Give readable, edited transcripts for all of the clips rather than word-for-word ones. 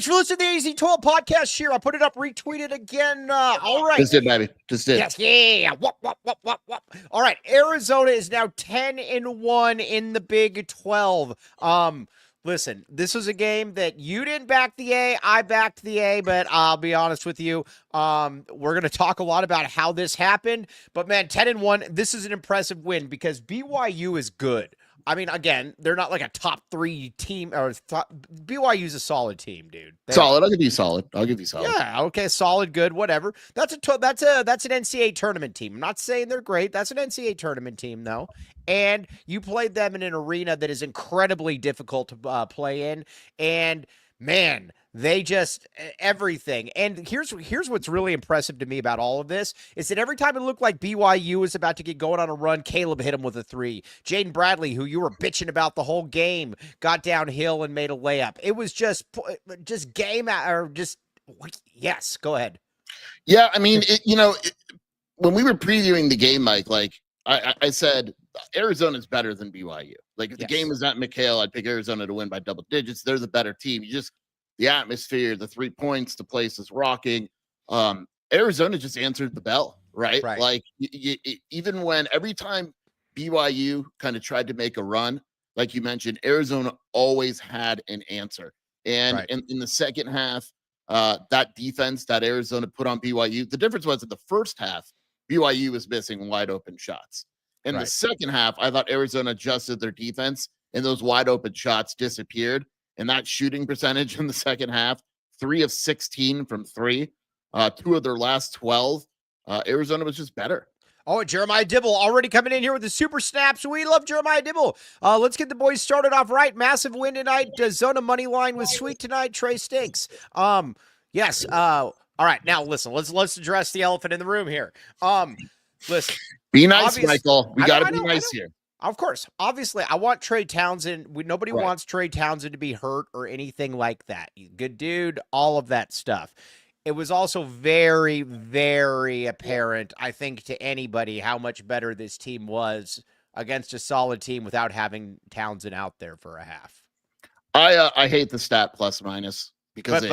Thanks for listening to the AZ12 podcast here. I put it up, retweet it again. All right. Just did, baby. Just did. Yes, yeah. Whoop. All right. Arizona is now 10-1 in the Big 12. Listen, this was a game that you didn't back the A, I backed the A, but I'll be honest with you. We're going to talk a lot about how this happened, but man, 10-1, this is an impressive win because BYU is good. I mean, again, they're not like a top 3 team or BYU's a solid team, dude. Solid. I'll give you solid. Yeah. Okay. Solid. Good. Whatever. That's an NCAA tournament team. I'm not saying they're great. That's an NCAA tournament team though. And you played them in an arena that is incredibly difficult to play in. And man, they just everything. And here's what's really impressive to me about all of this is that every time it looked like BYU was about to get going on a run, Caleb hit him with a 3. Jaden Bradley, who you were bitching about the whole game, got downhill and made a layup. It was just game or just yes. Go ahead. Yeah, I mean, when we were previewing the game, Mike, like I said, Arizona's better than BYU. Like if the game was at McHale, I'd pick Arizona to win by double digits. They're the better team. The atmosphere, the 3 points, the place is rocking. Arizona just answered the bell, right? Like even when every time BYU kind of tried to make a run, like you mentioned, Arizona always had an answer. And in the second half, that defense that Arizona put on BYU, the difference was in the first half, BYU was missing wide open shots. In the second half, I thought Arizona adjusted their defense and those wide open shots disappeared. And that shooting percentage in the second half, 3 of 16 from 3, 2 of their last 12. Arizona was just better. Oh, Jeremiah Dibble already coming in here with the super snaps. We love Jeremiah Dibble. Let's get the boys started off right. Massive win tonight. Zona money line was sweet tonight. Trey stinks. Yes. All right. Now listen. Let's address the elephant in the room here. Listen. Be nice, Michael. We got to be nice here. Of course. Obviously, I want Trey Townsend. Nobody wants Trey Townsend to be hurt or anything like that. Good dude, all of that stuff. It was also very, very apparent, I think, to anybody how much better this team was against a solid team without having Townsend out there for a half. I hate the stat plus minus. Because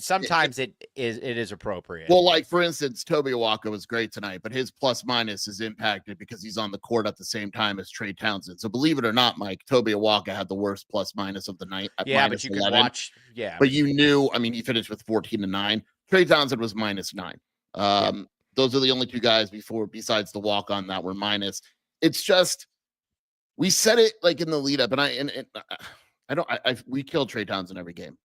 sometimes it is appropriate. Well, like for instance, Toby Awaka was great tonight, but his plus minus is impacted because he's on the court at the same time as Trey Townsend. So believe it or not, Mike, Toby Awaka had the worst plus minus of the night. At but you 11. could watch. Yeah, but you knew. I mean, he finished with 14-9. Trey Townsend was -9. Those are the only 2 guys besides the walk on that were minus. It's just we said it like in the lead up, and we kill Trey Townsend every game.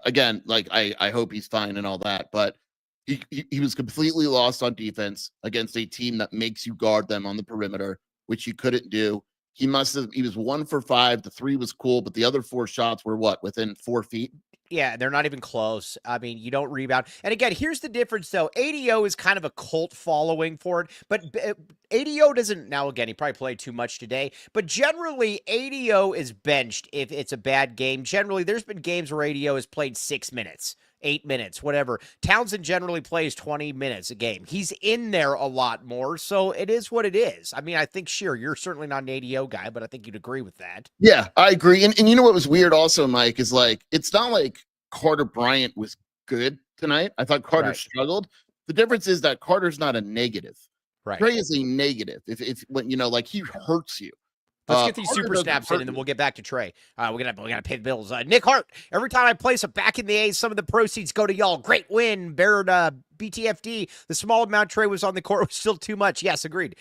Again, like I hope he's fine and all that, but he was completely lost on defense against a team that makes you guard them on the perimeter, which he couldn't do. He was 1 for 5. The 3 was cool, but the other 4 shots were within 4 feet. Yeah, they're not even close. I mean, you don't rebound. And again, here's the difference, though. ADO is kind of a cult following for it, but ADO doesn't. Now, again, he probably played too much today, but generally, ADO is benched if it's a bad game. Generally, there's been games where ADO has played 6 minutes. 8 minutes, whatever. Townsend generally plays 20 minutes a game. He's in there a lot more, so it is what it is. I mean, I think, sure, you're certainly not an ADO guy, but I think you'd agree with that. Yeah, I agree. And you know what was weird also, Mike, is like, it's not like Carter Bryant was good tonight. I thought Carter struggled. The difference is that Carter's not a negative. Trey is a negative. If when like he hurts you. Let's get these super snaps in, and then we'll get back to Trey. We gotta pay the bills. Nick Hart. Every time I place a back in the A's, some of the proceeds go to y'all. Great win, Baird. BTFD. The small amount Trey was on the court was still too much. Yes, agreed.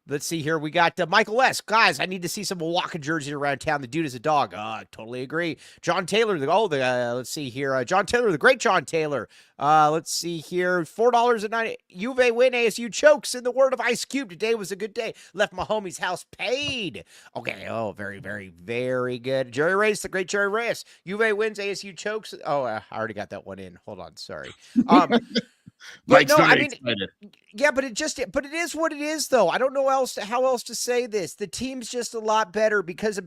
Let's see here. We got Michael S. Guys, I need to see some Milwaukee jerseys around town. The dude is a dog. I totally agree. John Taylor. Let's see here. John Taylor, the great John Taylor. Let's see here. $4.90. Juve win. ASU chokes. In the word of Ice Cube, today was a good day. Left my homie's house paid. Okay. Oh, very, very, very good. Jerry Reyes, the great Jerry Reyes. Juve wins. ASU chokes. Oh, I already got that one in. Hold on. Sorry. But no, I mean, yeah, but it is what it is, though. I don't know how else to say this. The team's just a lot better because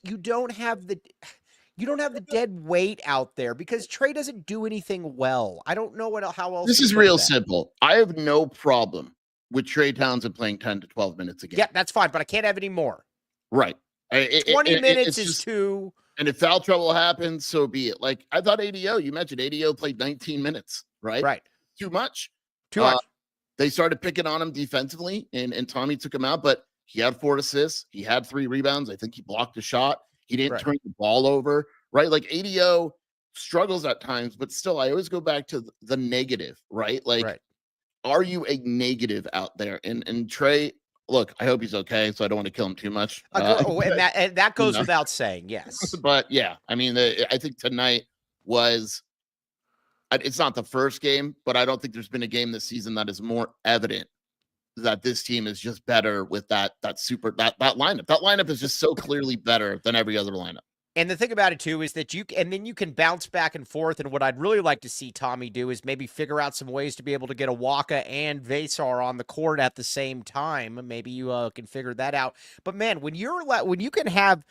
you don't have the dead weight out there because Trey doesn't do anything well. I don't know how else. This is real simple. I have no problem with Trey Townsend playing 10 to 12 minutes a game. Yeah, that's fine, but I can't have any more. Right. 20 minutes is too. And if foul trouble happens, so be it. Like I thought ADO, you mentioned ADO played 19 minutes, right? Right. Too much. Too much. They started picking on him defensively, and Tommy took him out, but he had 4 assists. He had 3 rebounds. I think he blocked a shot. He didn't turn the ball over, right? Like ADO struggles at times, but still, I always go back to the negative, right? Like, are you a negative out there? And Trey, look, I hope he's okay, so I don't want to kill him too much. And that goes without saying, yes. But yeah, I mean, I think tonight was. It's not the first game, but I don't think there's been a game this season that is more evident that this team is just better with that lineup. That lineup is just so clearly better than every other lineup. And the thing about it too is that then you can bounce back and forth. And what I'd really like to see Tommy do is maybe figure out some ways to be able to get Awaka and Vesar on the court at the same time. Maybe you can figure that out. But man, when you can have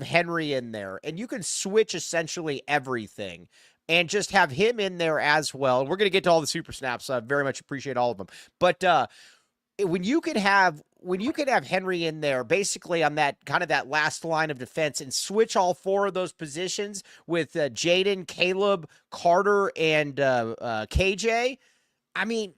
Henry in there and you can switch essentially everything and just have him in there as well. We're going to get to all the super snaps. I very much appreciate all of them. But when you could have Henry in there basically on that kind of that last line of defense and switch all 4 of those positions with Jaden, Caleb, Carter, and KJ, I mean,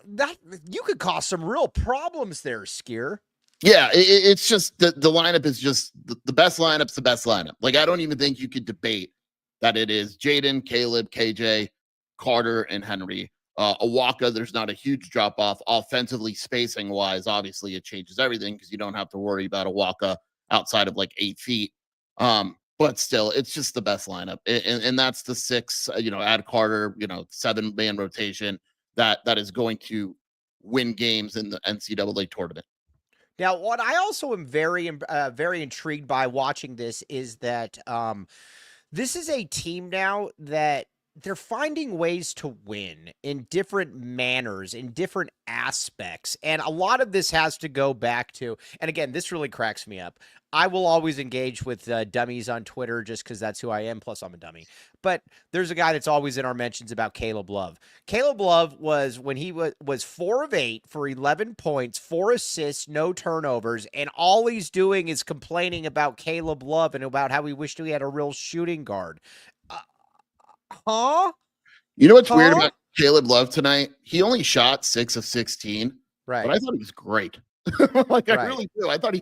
that you could cause some real problems there, Skier. Yeah, it's just the lineup is just the best lineup's the best lineup. Like, I don't even think you could debate that it is Jaden, Caleb, KJ, Carter, and Henry. Awaka, there's not a huge drop-off offensively, spacing-wise. Obviously, it changes everything because you don't have to worry about Awaka outside of like 8 feet. But still, it's just the best lineup. And that's the 6, add Carter, 7-man rotation that is going to win games in the NCAA tournament. Now, what I also am very intrigued by watching this is that this is a team now that they're finding ways to win in different manners, in different aspects. And a lot of this has to go back to, and again, this really cracks me up. I will always engage with dummies on Twitter just because that's who I am. Plus, I'm a dummy. But there's a guy that's always in our mentions about Caleb Love. Caleb Love was, when he was 4 of 8 for 11 points, 4 assists, no turnovers. And all he's doing is complaining about Caleb Love and about how he wished he had a real shooting guard. You know what's weird about Caleb Love tonight? He only shot 6 of 16. Right. But I thought he was great. I really do. I thought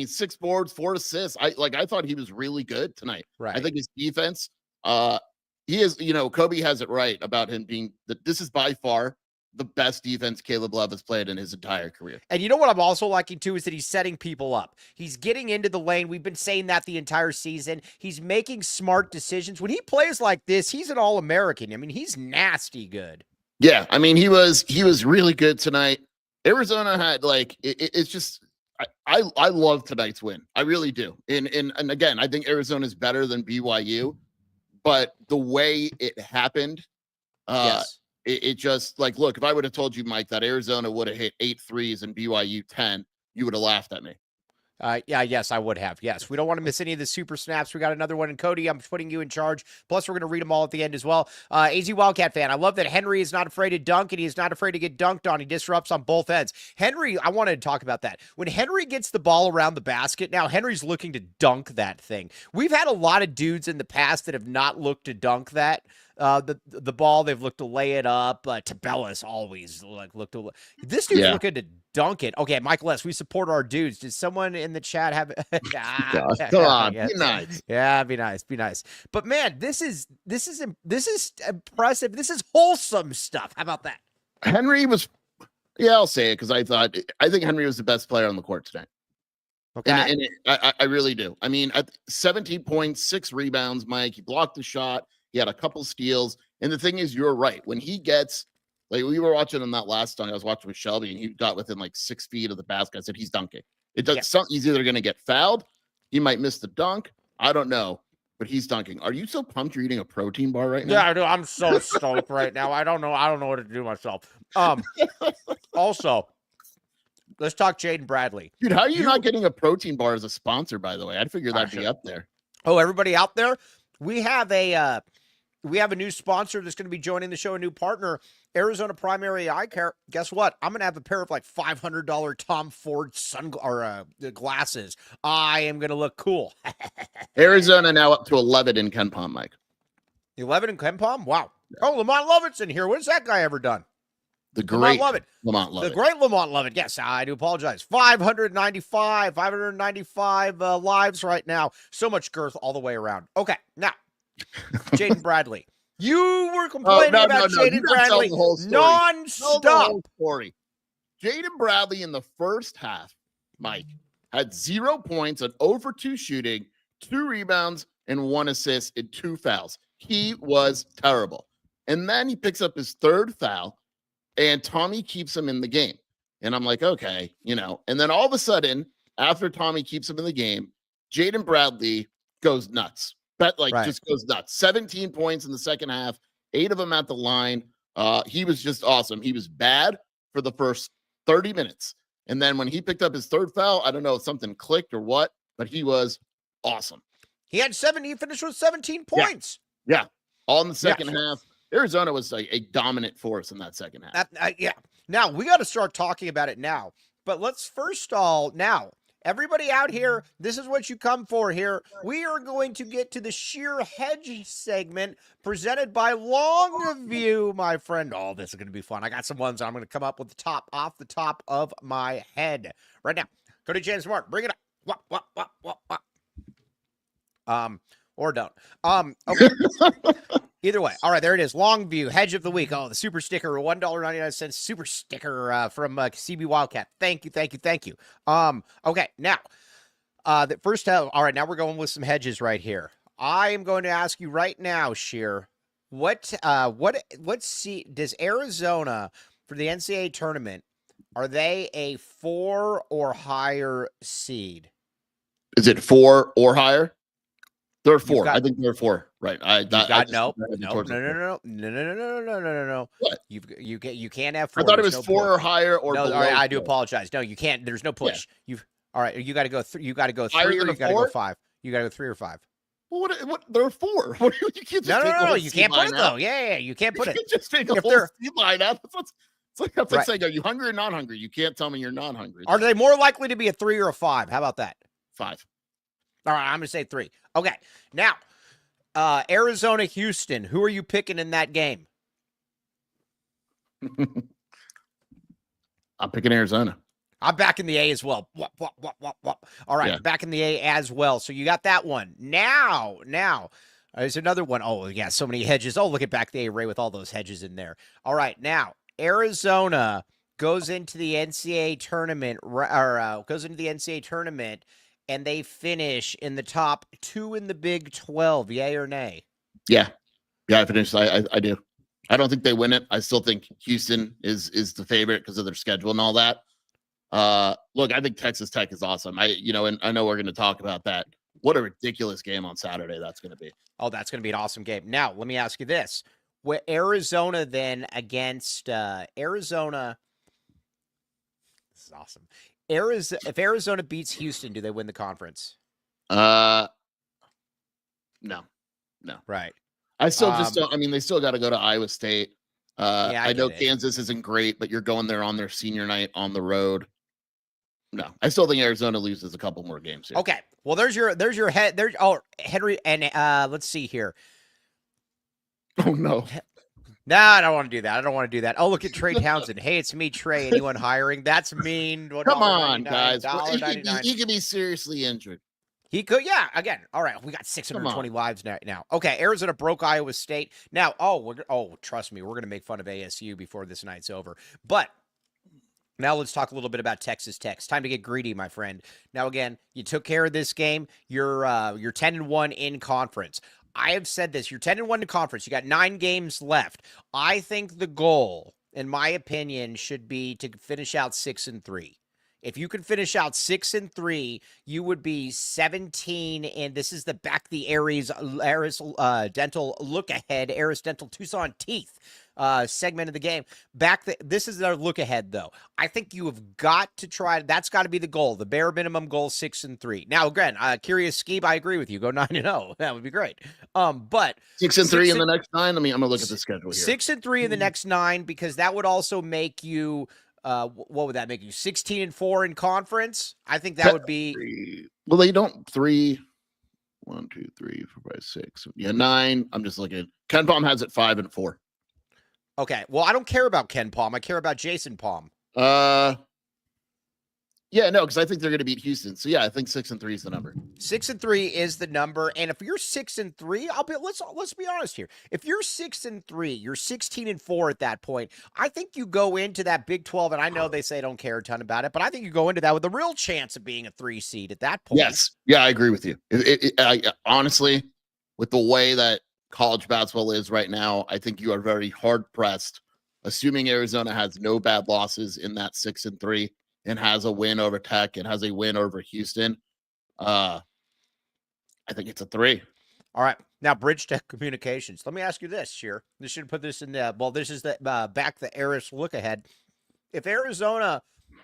6 boards, 4 assists. I thought he was really good tonight. Right. I think his defense, he is, Kobe has it right about him being this is by far the best defense Caleb Love has played in his entire career. And you know what I'm also liking too is that he's setting people up. He's getting into the lane. We've been saying that the entire season. He's making smart decisions. When he plays like this, he's an All-American. I mean, he's nasty good. Yeah, I mean, he was really good tonight. Arizona had it's just I love tonight's win. I really do. And again, I think Arizona is better than BYU, but the way it happened, yes. It just look, if I would have told you, Mike, that Arizona would have hit 8 threes and BYU 10, you would have laughed at me. Yes, I would have. Yes, we don't want to miss any of the super snaps. We got another one. And Cody, I'm putting you in charge. Plus, we're going to read them all at the end as well. AZ Wildcat fan, I love that Henry is not afraid to dunk, and he is not afraid to get dunked on. He disrupts on both ends. Henry, I wanted to talk about that. When Henry gets the ball around the basket, now Henry's looking to dunk that thing. We've had a lot of dudes in the past that have not looked to dunk that. The ball, they've looked to lay it up. Tabellus always looked to. This dude's looking to dunk it. Okay, Mike Les, we support our dudes. Did someone in the chat have? Come on, be nice. Yeah, be nice. But man, this is impressive. This is wholesome stuff. How about that? Henry was. Yeah, I'll say it because I think Henry was the best player on the court tonight. Okay, I really do. I mean, 17 points, 6 rebounds. Mike, he blocked the shot. He had a couple steals. And the thing is, you're right. When he gets, we were watching him that last time. I was watching with Shelby, and he got within 6 feet of the basket. I said, he's dunking. It does something. He's either going to get fouled. He might miss the dunk. I don't know, but he's dunking. Are you so pumped you're eating a protein bar right now? Yeah, I do. I'm so stoked right now. I don't know what to do myself. Also, let's talk Jaden Bradley. Dude, how are you not getting a protein bar as a sponsor, by the way? I'd figure that'd be up there. Oh, everybody out there, we have a new sponsor that's going to be joining the show, a new partner. Arizona primary eye care. Guess what? I'm gonna have a pair of like $500 Tom Ford glasses. I am gonna look cool. Arizona now up to 11 in Ken Palm, Mike. 11 in Ken Palm. Wow. Oh, Lamont Lovett's in here. What's that guy ever done? The great Lamont Lovett. The great Lamont Lovett. Yes, I do apologize. 595 lives right now. So much girth all the way around. Okay, now, Jaden Bradley. You were complaining about Jaden Bradley nonstop. Story. Jaden Bradley in the first half, Mike, had 0 points, an 0-for-2 shooting, 2 rebounds, and 1 assist and 2 fouls. He was terrible. And then he picks up his 3rd foul, and Tommy keeps him in the game. And I'm like, okay, And then all of a sudden, after Tommy keeps him in the game, Jaden Bradley goes nuts. Just goes nuts. 17 points in the second half, 8 of them at the line. He was just awesome. He was bad for the first 30 minutes. And then when he picked up his 3rd foul, I don't know if something clicked or what, but he was awesome. He finished with 17 points. Yeah. All in the second half. Arizona was a dominant force in that second half. Now, we got to start talking about it now. But let's first everybody out here, this is what you come for here. We are going to get to the sheer hedge segment presented by Longview, my friend. Oh, this is going to be fun. I got some ones I'm going to come up with off the top of my head right now. Go to James Mark. Bring it up. What? Or don't. Okay. Either way. All right, there it is. Longview, hedge of the week. Oh, the super sticker, $1.99 super sticker from CB Wildcat. Thank you. Okay, now, the first, all right, now we're going with some hedges right here. I am going to ask you right now, Sheer, what seed does Arizona for the NCAA tournament? Are they a 4 or higher seed? Is it 4 or higher? They're 4. I think they're 4. Right. No. What? You can't have 4. I thought it was 4 or higher or no. Below all right, I do apologize. No, you can't. There's no push. Yeah. All right. You got to go. You got to go 3 or you got to go 5. You got to go 3 or 5. Well, what? They're 4. What? You can't just no. You can't put it though. Yeah. You can't put it. You just take a whole seed line out. It's like saying, are you hungry or not hungry? You can't tell me you're not hungry. Are they more likely to be a 3 or a 5? How about that? 5. All right, I'm going to say 3. Okay, now, Arizona, Houston, who are you picking in that game? I'm picking Arizona. I'm back in the A as well. All right, back in the A as well. So you got that one. Now, there's another one. Oh, yeah, so many hedges. Oh, look at back the A Ray with all those hedges in there. All right, now, Arizona goes into the NCAA tournament, and they finish in the top 2 in the Big 12. Yay or nay? Yeah, I finished. I do. I don't think they win it. I still think Houston is the favorite because of their schedule and all that. Look, I think Texas Tech is awesome. And I know we're going to talk about that. What a ridiculous game on Saturday that's going to be. Oh, that's going to be an awesome game. Now, let me ask you this. With Arizona then against Arizona, this is awesome. If Arizona beats Houston, do they win the conference? No. Right. I still just don't. I mean, they still got to go to Iowa State. I know Kansas isn't great, but you're going there on their senior night on the road. No, I still think Arizona loses a couple more games here. Okay. Well, there's your head. Henry, and let's see here. Oh no. No, I don't want to do that. Oh, look at Trey Townsend. Hey, it's me, Trey. Anyone hiring? That's mean. Come on, guys. He could be seriously injured. He could, yeah. Again, all right. We got 620 lives now. Okay, Arizona broke Iowa State. Now, trust me, we're going to make fun of ASU before this night's over. But now let's talk a little bit about Texas Tech. It's time to get greedy, my friend. Now, again, you took care of this game. You're 10-1 in conference. I have said this. You're 10-1 in conference. You got 9 games left. I think the goal, in my opinion, should be to finish out 6-3. If you could finish out 6-3, you would be 17. And this is the back the Aries Dental look ahead, Aries Dental Tucson Teeth segment of the game. This is our look ahead, though. I think you have got to try. That's got to be the goal. The bare minimum goal, 6-3. Now, again, curious Skeeb, I agree with you. Go 9-0. That would be great. But 6-3 in the next 9. I'm gonna look at the schedule here. 6-3 in the next 9, because that would also make you. What would that make you? 16-4 in conference. I think that would be. Well, they don't 3. 1, 2, 3, 4, 5, 6. Yeah, 9. I'm just looking. Ken Palm has it 5-4. Okay. Well, I don't care about Ken Palm. I care about Jason Palm. Yeah, no, because I think they're going to beat Houston. So yeah, I think 6-3 is the number. 6-3 is the number, and if you're 6-3, let's be honest here. If you're 6-3, you're 16-4 at that point. I think you go into that Big 12, and I know they say don't care a ton about it, but I think you go into that with a real chance of being a 3 seed at that point. Yes, yeah, I agree with you. Honestly, with the way that college basketball is right now, I think you are very hard pressed, assuming Arizona has no bad losses in that 6-3. And has a win over Tech and has a win over Houston. I think it's a 3. All right. Now, Bridge Tech Communications. Let me ask you this, Sheer. This should put this in the, well, this is the back the Aris look ahead. If Arizona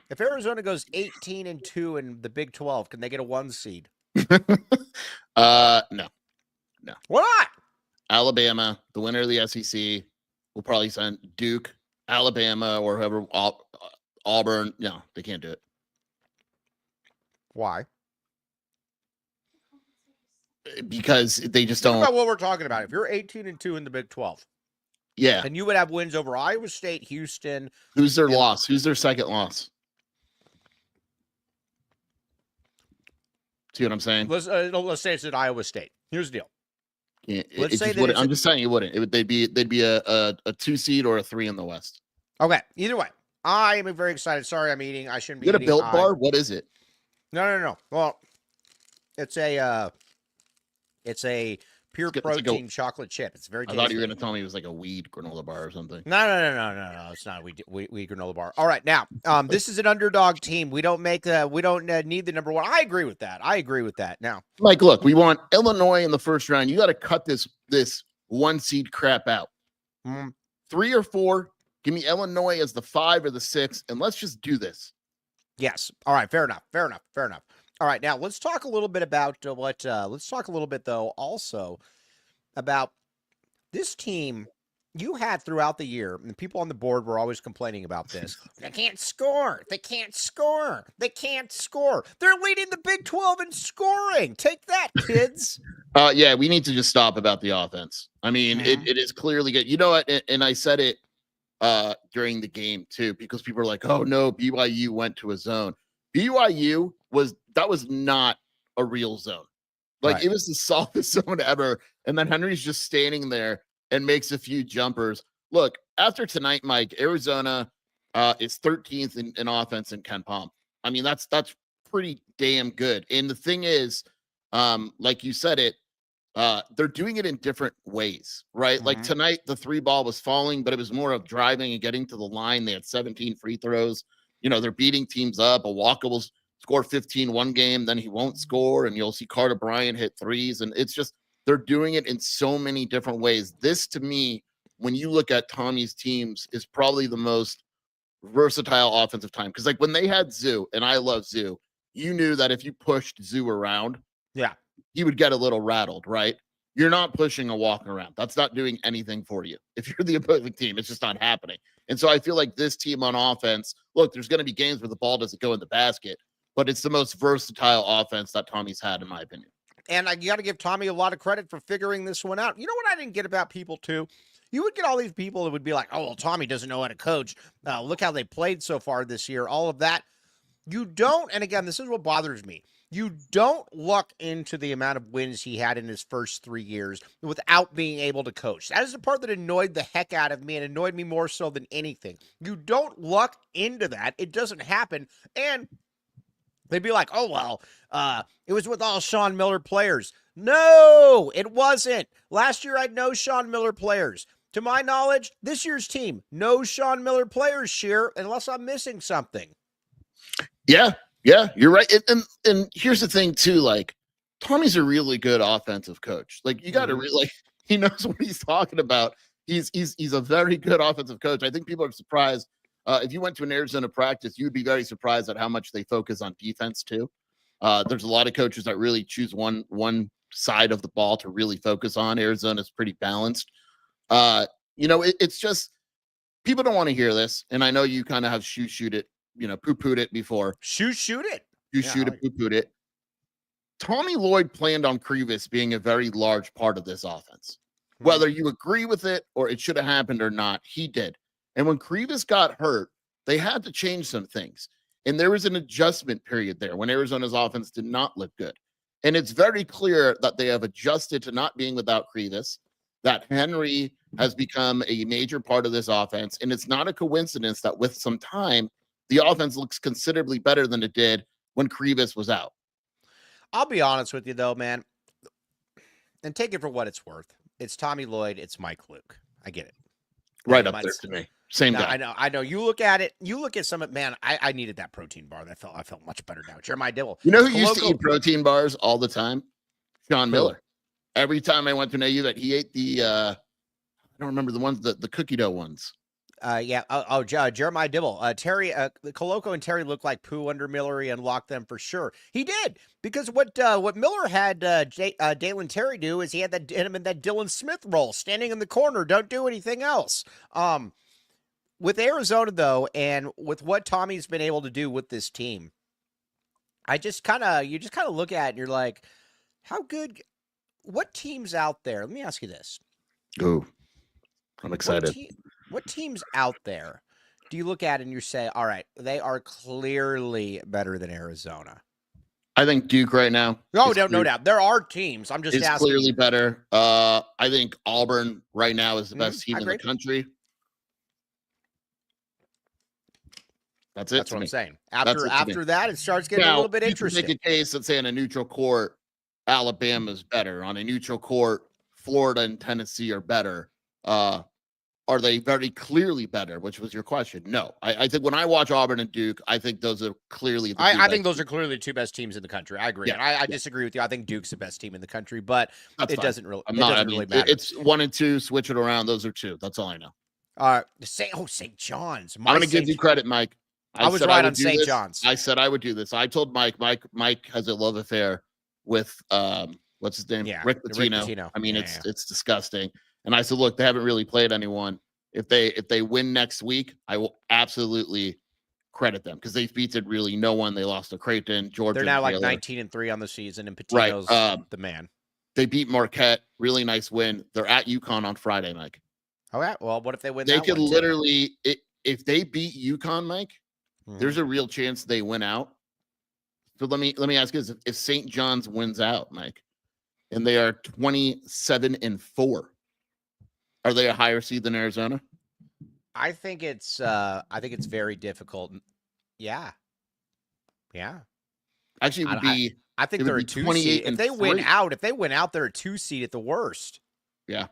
goes 18-2 in the Big 12, can they get a 1 seed? No. Why not? Alabama, the winner of the SEC, will probably send Duke, Alabama, or whoever. Auburn, no, they can't do it. Why? Because they just Think don't. about what we're talking about. If you're 18-2 in the Big 12, yeah, and you would have wins over Iowa State, Houston. Who's their loss? Who's their second loss? See what I'm saying? Let's say it's at Iowa State. Here's the deal. Yeah, I'm just saying it wouldn't. They'd be a 2 seed or a 3 in the West. Okay, either way. I am very excited. Sorry, I'm eating. I shouldn't be eating. Get a Built Bar? What is it? No. Well, it's a pure protein chocolate chip. It's very tasty. I thought you were going to tell me it was like a weed granola bar or something. No. It's not a weed granola bar. All right, now, this is an underdog team. We don't need the number 1. I agree with that. Now, Mike, look, we want Illinois in the first round. You got to cut this 1 seed crap out. 3 or 4. Give me Illinois as the 5 or the 6, and let's just do this. Yes. All right. Fair enough. All right. Now let's talk a little bit about let's talk a little bit though also about this team you had throughout the year, and people on the board were always complaining about this. They can't score. They're leading the Big 12 in scoring. Take that, kids. Yeah, we need to just stop about the offense. I mean, it is clearly good. You know what? And I said it during the game too, because people are like, oh no, BYU went to a zone. BYU was not a real zone. Like, right. It was the softest zone ever. And then Henry's just standing there and makes a few jumpers. Look, after tonight, Mike, Arizona is 13th in offense in Ken Palm. I mean, that's pretty damn good. And the thing is, like you said it, they're doing it in different ways, right? Like tonight, the 3 ball was falling, but it was more of driving and getting to the line. They had 17 free throws. You know, they're beating teams up. Awaka will score 15 one game, then he won't score, and you'll see Carter Bryant hit 3s. And it's just, they're doing it in so many different ways. This, to me, when you look at Tommy's teams, is probably the most versatile offensive time. Because, like, when they had Zoo, and I love Zoo, you knew that if you pushed Zoo around, he would get a little rattled, right? You're not pushing a walk around. That's not doing anything for you. If you're the opposing team, it's just not happening. And so I feel like this team on offense, look, there's going to be games where the ball doesn't go in the basket, but it's the most versatile offense that Tommy's had, in my opinion. And you got to give Tommy a lot of credit for figuring this one out. You know what I didn't get about people, too? You would get all these people that would be like, oh, well, Tommy doesn't know how to coach. Look how they played so far this year, all of that. You don't, and again, this is what bothers me. You don't look into the amount of wins he had in his first 3 years without being able to coach. That is the part that annoyed the heck out of me, and annoyed me more so than anything. You don't look into that. It doesn't happen. And they'd be like, oh, well, it was with all Sean Miller players. No, it wasn't. Last year, I had no Sean Miller players. To my knowledge, this year's team, no Sean Miller players, Sheer, unless I'm missing something. Yeah, you're right. And here's the thing too, like Tommy's a really good offensive coach. Like you got to really, he knows what he's talking about. He's a very good offensive coach. I think people are surprised. If you went to an Arizona practice, you'd be very surprised at how much they focus on defense too. There's a lot of coaches that really choose one side of the ball to really focus on. Arizona's pretty balanced. It's just people don't want to hear this, and I know you kind of have shoot it, poo-pooed it before. Shoot it. Shoot it, poo-pooed it. Tommy Lloyd planned on Krivas being a very large part of this offense. Whether you agree with it or it should have happened or not, he did. And when Krivas got hurt, they had to change some things. And there was an adjustment period there when Arizona's offense did not look good. And it's very clear that they have adjusted to not being without Krivas, that Henry has become a major part of this offense. And it's not a coincidence that with some time, the offense looks considerably better than it did when Krivas was out. I'll be honest with you, though, man, and take it for what it's worth. It's Tommy Lloyd. It's Mike Luke. I get it. Right up there to me. Same guy. I know. You look at it. You look at some. Man, I needed that protein bar. I felt much better now. Jeremiah Dibble. You know who used to eat protein bars all the time? Sean Miller. Every time I went to an AU, that he ate the. I don't remember the ones, the cookie dough ones. Jeremiah Dibble. Terry, Coloco and Terry looked like poo under Miller. He unlocked them for sure. He did, because what Miller had Dalen Terry do is he had him in that Dylan Smith role, standing in the corner, don't do anything else. With Arizona though, and with what Tommy's been able to do with this team, you just kind of look at it and you're like, how good? What teams out there? Let me ask you this. Ooh, I'm excited. What teams out there do you look at and you say, all right, they are clearly better than Arizona? I think Duke right now. No doubt. There are teams. I'm just asking. Clearly better. I think Auburn right now is the best team in the country. That's it. That's what I'm saying. After that, it starts getting a little bit interesting. You can make a case that say on a neutral court, Alabama's better. On a neutral court, Florida and Tennessee are better. Are they very clearly better, which was your question? No. I think when I watch Auburn and Duke, I think those are clearly the I think those are clearly the two best teams in the country. I agree. Yeah, I disagree with you. I think Duke's the best team in the country, but it doesn't really really matter. It's 1 and 2, switch it around. Those are 2. That's all I know. St. John's. I'm going to give you credit, Mike. I was right on St. John's. I said I would do this. I told Mike has a love affair with what's his name? Yeah, Rick Pitino. I mean, it's disgusting. And I said, look, they haven't really played anyone. If they win next week, I will absolutely credit them because they've beaten really no one. They lost to Creighton, Georgia. They're now like 19-3 on the season, and Pitino's the man. They beat Marquette. Really nice win. They're at UConn on Friday, Mike. All right. Well, what if they win? They could literally, if they beat UConn, Mike, there's a real chance they win out. So let me ask you this: if St. John's wins out, Mike, and they are 27-4. Are they a higher seed than Arizona? I think it's very difficult. Yeah. Actually, it would be. I think they're a 2 seed. If they win out, they're a 2 seed at the worst. Yeah.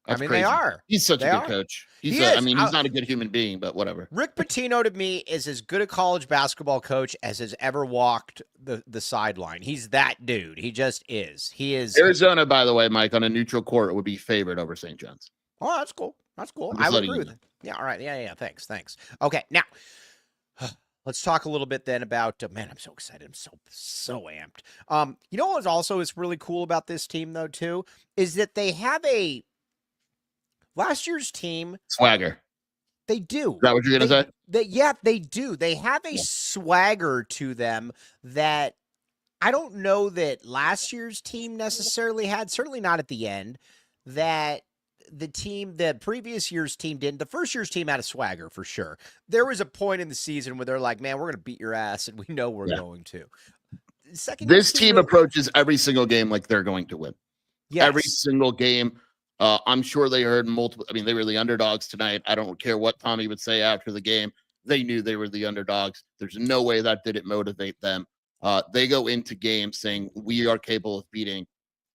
That's crazy. They are. He's such a good coach. He's not a good human being, but whatever. Rick Pitino to me is as good a college basketball coach as has ever walked the sideline. He's that dude. He just is. He is. Arizona, by the way, Mike, on a neutral court would be favored over St. John's. Oh, that's cool. I would agree with it. Yeah. All right. Yeah. Thanks. Okay. Now, let's talk a little bit then about. Man, I'm so excited. I'm so amped. You know what also is really cool about this team though too is that they have a. Last year's team swagger. They do. Is that what you're going to say? Yeah, they do. They have a swagger to them that I don't know that last year's team necessarily had, certainly not at the end, that the previous year's team didn't. The first year's team had a swagger for sure. There was a point in the season where they're like, man, we're going to beat your ass, and we know we're going to. This team approaches every single game like they're going to win. Yes. Every single game. I'm sure they heard multiple. I mean, they were the underdogs tonight. I don't care what Tommy would say after the game. They knew they were the underdogs. There's no way that didn't motivate them. They go into games saying we are capable of beating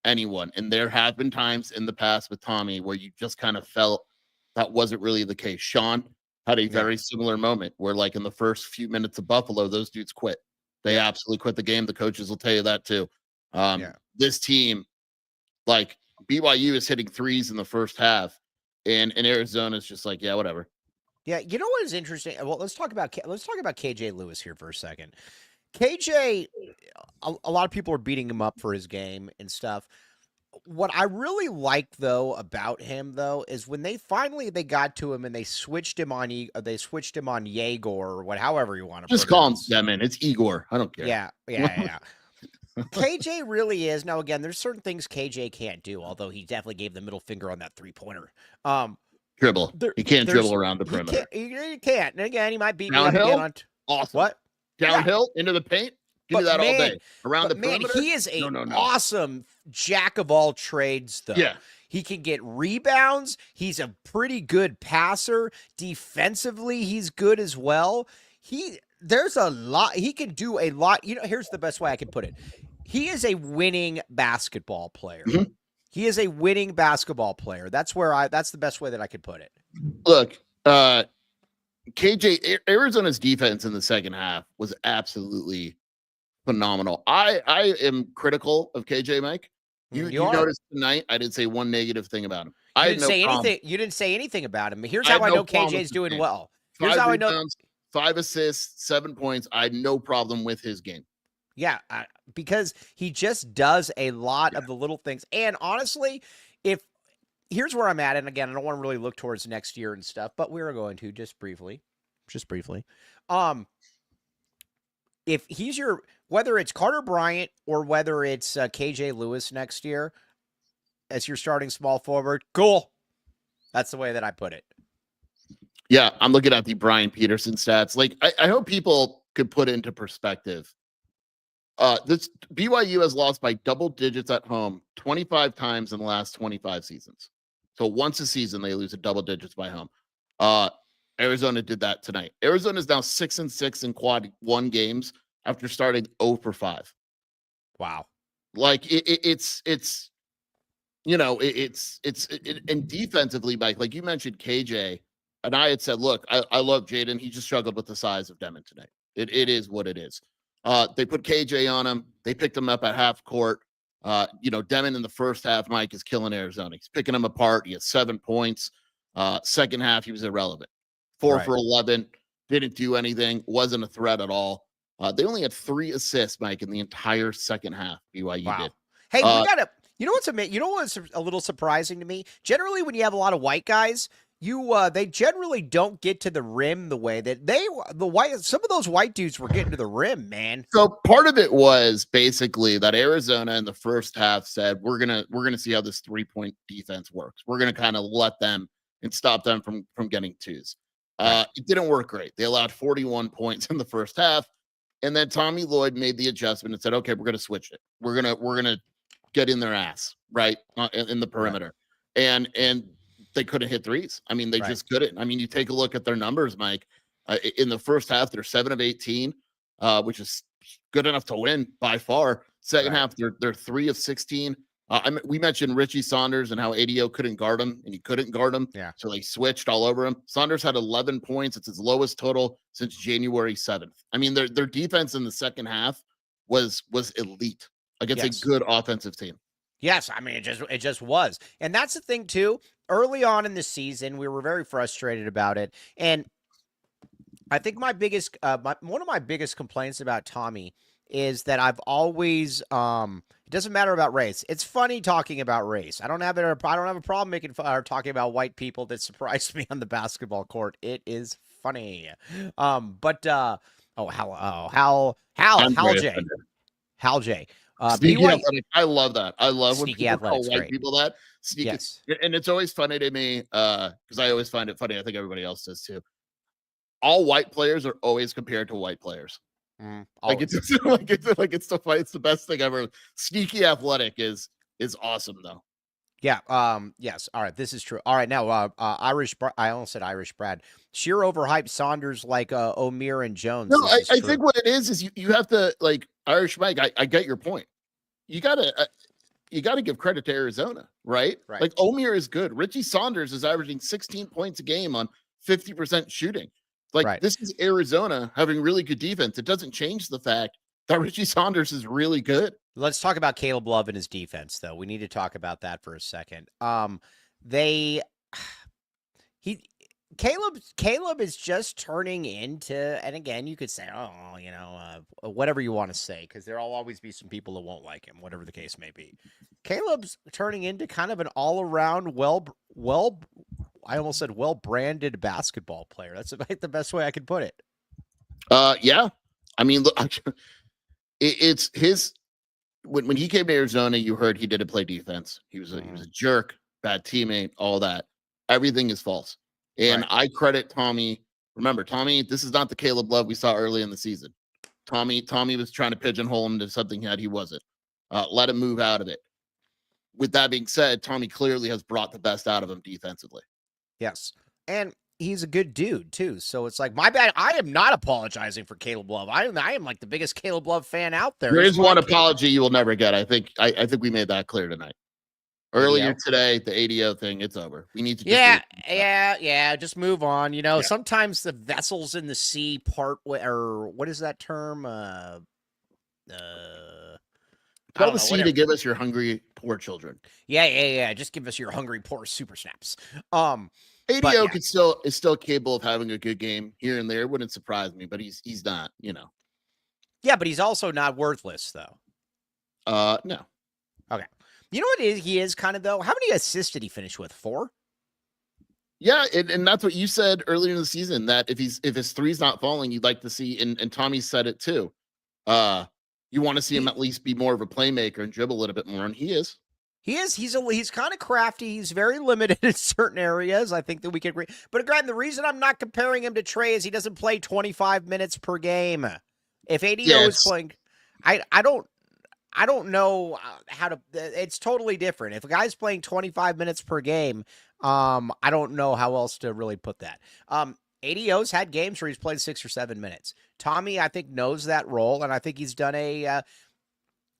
anyone. And there have been times in the past with Tommy where you just kind of felt that wasn't really the case. Sean had a very similar moment where, like, in the first few minutes of Buffalo, those dudes quit. They absolutely quit the game. The coaches will tell you that too. This team, like, BYU is hitting threes in the first half, and Arizona is just like, yeah, whatever. Yeah, you know what is interesting? Well, let's talk about KJ Lewis here for a second. KJ, a lot of people are beating him up for his game and stuff. What I really like though about him though is when they got to him and they switched him on Yegor or however you want to just call him Demon. It's Igor. I don't care. Yeah. KJ really is. Now again, there's certain things KJ can't do, although he definitely gave the middle finger on that 3-pointer. Dribble. He can't dribble around the perimeter. He can't. And again, he might beat downhill. Me up again on awesome. What? Downhill into the paint. Give me that all day. Around the perimeter. He is a awesome jack of all trades, though. Yeah. He can get rebounds. He's a pretty good passer. Defensively, he's good as well. There's a lot. He can do a lot. You know, here's the best way I can put it. He is a winning basketball player. Mm-hmm. He is a winning basketball player. That's the best way that I could put it. Look, Arizona's defense in the second half was absolutely phenomenal. I am critical of KJ, Mike. You noticed tonight I didn't say one negative thing about him. You didn't say anything about him. Here's how I know KJ's doing well. Here's how I know. 5 assists, 7 points. I had no problem with his game. Yeah, because he just does a lot of the little things. And honestly, here's where I'm at, and again, I don't want to really look towards next year and stuff, but we're going to just briefly. If he's whether it's Carter Bryant or whether it's KJ Lewis next year as your starting small forward, cool. That's the way that I put it. Yeah, I'm looking at the Brian Peterson stats. Like, I hope people could put into perspective. This BYU has lost by double digits at home 25 times in the last 25 seasons. So once a season, they lose at double digits by home. Arizona did that tonight. Arizona is now 6-6 in quad 1 games after starting 0-5. Wow. Like it's and defensively, Mike, like you mentioned KJ, and I had said, look, I love Jaden. He just struggled with the size of Demon tonight. It is what it is. They put KJ on him. They picked him up at half court. Demon in the first half, Mike, is killing Arizona. He's picking them apart. He has 7 points. Second half, he was irrelevant. 4 for 11. Didn't do anything. Wasn't a threat at all. They only had 3 assists, Mike, in the entire second half. BYU did. Hey, we gotta. You know what's a little surprising to me? Generally, when you have a lot of white guys, they generally don't get to the rim the way that some of those white dudes were getting to the rim, man. So part of it was basically that Arizona in the first half said, we're gonna see how this 3-point defense works. We're gonna kind of let them and stop them from getting twos. It didn't work great. They allowed 41 points in the first half, and then Tommy Lloyd made the adjustment and said, okay, we're gonna switch it. We're gonna get in their ass right in the perimeter, and they couldn't hit threes. I mean, they just couldn't. I mean, you take a look at their numbers, Mike. In the first half, they're 7 of 18, which is good enough to win by far. Second half, they're 3 of 16. We mentioned Richie Saunders and how ADO couldn't guard him, and he couldn't guard him. Yeah. So they switched all over him. Saunders had 11 points. It's his lowest total since January 7th. I mean, their defense in the second half was elite against a good offensive team. Yes, I mean it just was. And that's the thing too. Early on in the season, we were very frustrated about it. And I think one of my biggest complaints about Tommy is that I've always it doesn't matter about race. It's funny talking about race. I don't have a problem making fun or talking about white people that surprised me on the basketball court. It is funny. Hal J. Sneaky athletic. I love that. I love when people call white people that. Sneaky. Yes. And it's always funny to me because I always find it funny. I think everybody else does too. All white players are always compared to white players. It's the best thing ever. Sneaky athletic is awesome though. Yeah. Yes. All right. This is true. All right. Now, I almost said Irish Brad. Sheer overhyped Saunders like O'Meara and Jones. No, I think what it is you have to like Irish Mike. I get your point. You gotta give credit to Arizona, right? Like O'Meara is good. Richie Saunders is averaging 16 points a game on 50% shooting. Like, this is Arizona having really good defense. It doesn't change the fact that Richie Saunders is really good. Let's talk about Caleb Love and his defense, though. We need to talk about that for a second. Caleb is just turning into, and again, you could say, whatever you want to say, because there'll always be some people that won't like him, whatever the case may be. Caleb's turning into kind of an all-around, I almost said well-branded basketball player. That's about the best way I could put it. Yeah. I mean, look, it's his. When he came to Arizona, you heard he didn't play defense. He was a jerk, bad teammate, all that. Everything is false. And I credit Tommy. Remember, Tommy, this is not the Caleb Love we saw early in the season. Tommy was trying to pigeonhole him into something that he wasn't. Let him move out of it. With that being said, Tommy clearly has brought the best out of him defensively. Yes. And he's a good dude, too. So it's like, my bad. I am not apologizing for Caleb Love. I am like the biggest Caleb Love fan out there. There is one apology you will never get. I think we made that clear tonight. Earlier today, the ADO thing, it's over. We need to just move on. Sometimes the vessels in the sea part, or what is that term? Tell the sea to give us your hungry, poor children. Yeah. Just give us your hungry, poor super snaps. ADO is still capable of having a good game here and there. It wouldn't surprise me, but he's not, Yeah, but he's also not worthless, though. No. Okay. You know what he is kind of, though? How many assists did he finish with? 4? Yeah, and that's what you said earlier in the season, that if his three's not falling, you'd like to see, and Tommy said it too. You want to see him at least be more of a playmaker and dribble a little bit more, and he is. He is. He's kind of crafty. He's very limited in certain areas. I think that we can agree. But again, the reason I'm not comparing him to Trey is he doesn't play 25 minutes per game. If ADO is playing, I don't know how to. It's totally different. If a guy's playing 25 minutes per game, I don't know how else to really put that. ADO's had games where he's played 6 or 7 minutes. Tommy, I think, knows that role, and I think he's done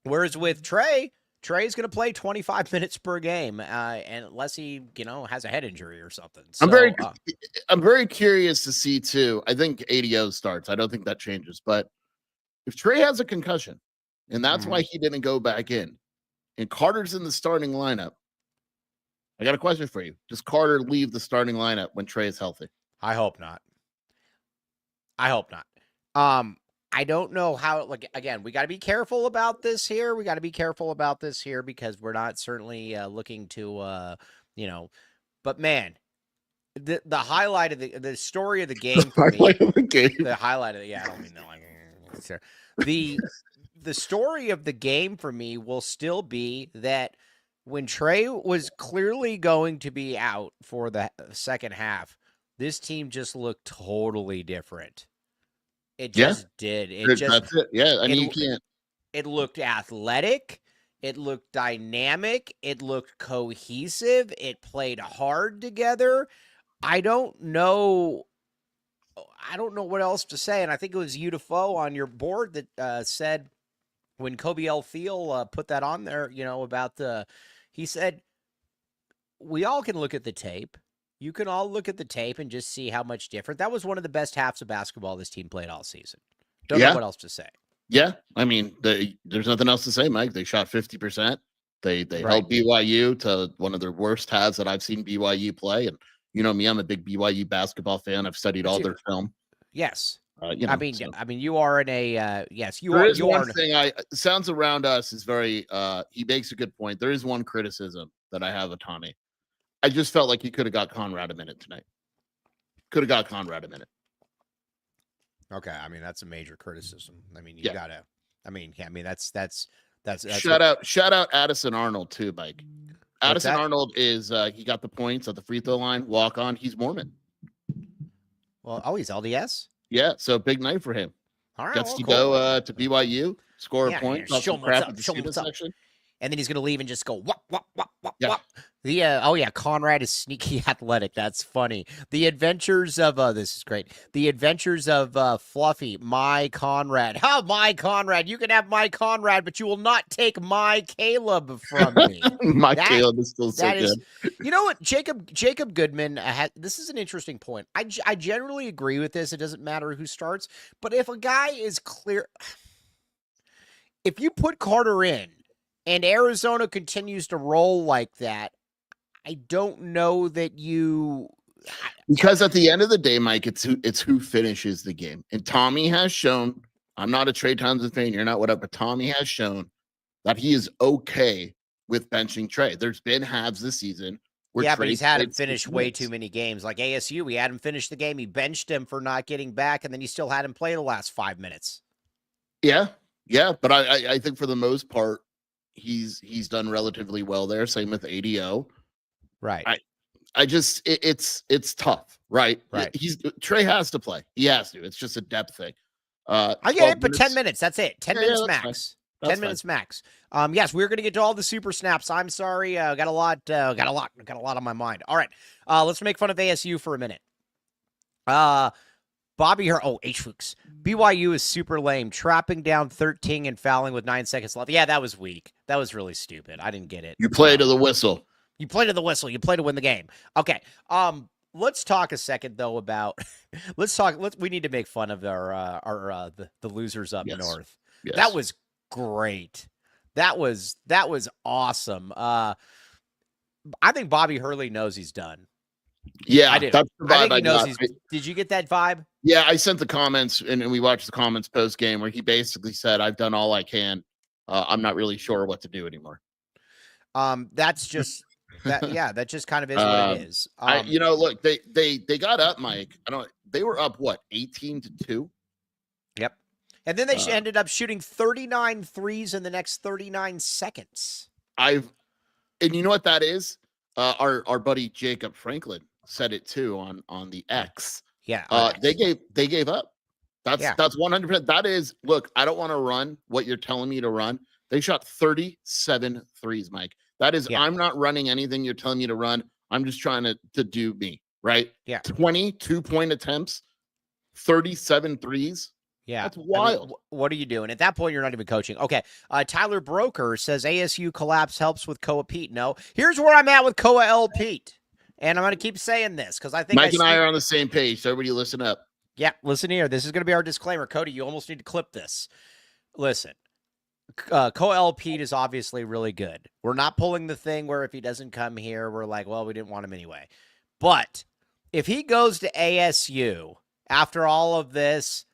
whereas with Trey's going to play 25 minutes per game, and unless he, has a head injury or something. So, I'm very curious to see too. I think ADO starts. I don't think that changes. But if Trey has a concussion, and that's why he didn't go back in, and Carter's in the starting lineup, I got a question for you. Does Carter leave the starting lineup when Trey is healthy? I hope not. I don't know how, again, we got to be careful about this here. Because we're not certainly looking to, but man, the highlight of the story of the game for me, the highlight of I don't mean the story of the game for me will still be that when Trey was clearly going to be out for the second half, this team just looked totally different. It just did. That's it. Yeah, I mean, you can't. It looked athletic. It looked dynamic. It looked cohesive. It played hard together. I don't know what else to say. And I think it was you, Defoe, on your board that said when Kobe L. Thiel put that on there, about he said, we all can look at the tape. You can all look at the tape and just see how much different. That was one of the best halves of basketball this team played all season. Don't know what else to say. Yeah, I mean, there's nothing else to say, Mike. They shot 50%. They held BYU to one of their worst halves that I've seen BYU play. And you know me, I'm a big BYU basketball fan. I've studied all their film. Yes. I mean, you are in a yes. You there are. Is one thing sounds around us is very. He makes a good point. There is one criticism that I have of Tommy. I just felt like he could have got Conrad a minute tonight. Could have got Conrad a minute. Okay, I mean that's a major criticism. I mean you gotta. I mean that's shout out Addison Arnold too, Mike. Addison Arnold is he got the points at the free throw line, walk on. He's Mormon. Well, he's LDS. Yeah, so big night for him. All right, gets to go to BYU, score a point. Show him what's up. and then he's going to leave and just go wop wop wop wop Yeah. wop. The Conrad is sneaky athletic. That's funny. The Adventures of this is great. The Adventures of Fluffy, my Conrad. How my Conrad? You can have my Conrad, but you will not take my Caleb from me. Caleb is still so good. You know what, Jacob Goodman this is an interesting point. I generally agree with this. It doesn't matter who starts, but if a guy is clear, if you put Carter in and Arizona continues to roll like that, I don't know that you. Because at the end of the day, Mike, it's who finishes the game. And Tommy has shown, I'm not a Trey Townsend fan, you're not, whatever, but Tommy has shown that he is okay with benching Trey. There's been halves this season where but Trey he's had him finish way too many games. Like ASU, we had him finish the game. He benched him for not getting back, and then he still had him play the last 5 minutes. Yeah, but I think for the most part, he's done relatively well there. Same with ADO. Right. I just it's tough, right? Right. Trey has to play. He has to. It's just a depth thing. I get it, but 10 minutes. That's it. 10 minutes max. 10 minutes max. Yes, we're gonna get to all the super snaps. I'm sorry, got a lot on my mind. All right, let's make fun of ASU for a minute. Bobby H-Fuchs. BYU is super lame, trapping down 13 and fouling with 9 seconds left. Yeah, that was weak. That was really stupid. I didn't get it. You play to the whistle. You play to the whistle. You play to win the game. Okay. Let's talk a second though about. We need to make fun of the losers up north. Yes. That was great. That was awesome. I think Bobby Hurley knows he's done. Yeah, I do. That's the vibe I think he knows did you get that vibe? Yeah, I sent the comments and we watched the comments post game where he basically said, "I've done all I can. I'm not really sure what to do anymore." That's just that. Yeah, that just kind of is what it is. Look, they got up, Mike. They were up 18-2. Yep. And then they ended up shooting 39 threes in the next 39 seconds. And you know what that is? Our buddy Jacob Franklin said it too on the X. Yeah. They gave up. That's 100%. That is, look, I don't want to run what you're telling me to run. They shot 37 threes, Mike. That is, I'm not running anything you're telling me to run. I'm just trying to do me, right? Yeah. 22-point attempts, 37 threes. Yeah. That's wild. What are you doing? At that point, you're not even coaching. Okay. Tyler Broker says ASU collapse helps with Koa Pete. No. Here's where I'm at with Koa L. Pete. And I'm going to keep saying this because I think Mike and I are on the same page. So everybody listen up. Yeah. Listen here. This is going to be our disclaimer. Cody, you almost need to clip this. Listen. Koa L. Pete is obviously really good. We're not pulling the thing where if he doesn't come here, we're like, well, we didn't want him anyway. But if he goes to ASU after all of this,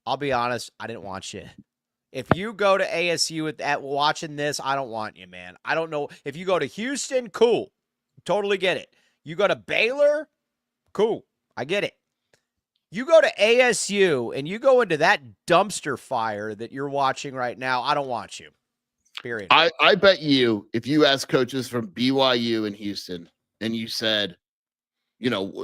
I'll be honest, I didn't want you. If you go to ASU at watching this, I don't want you, man. I don't know. If you go to Houston, cool. Totally get it. You go to Baylor, cool. I get it. You go to ASU and you go into that dumpster fire that you're watching right now, I don't want you. Period. I bet you if you ask coaches from BYU in Houston and you said,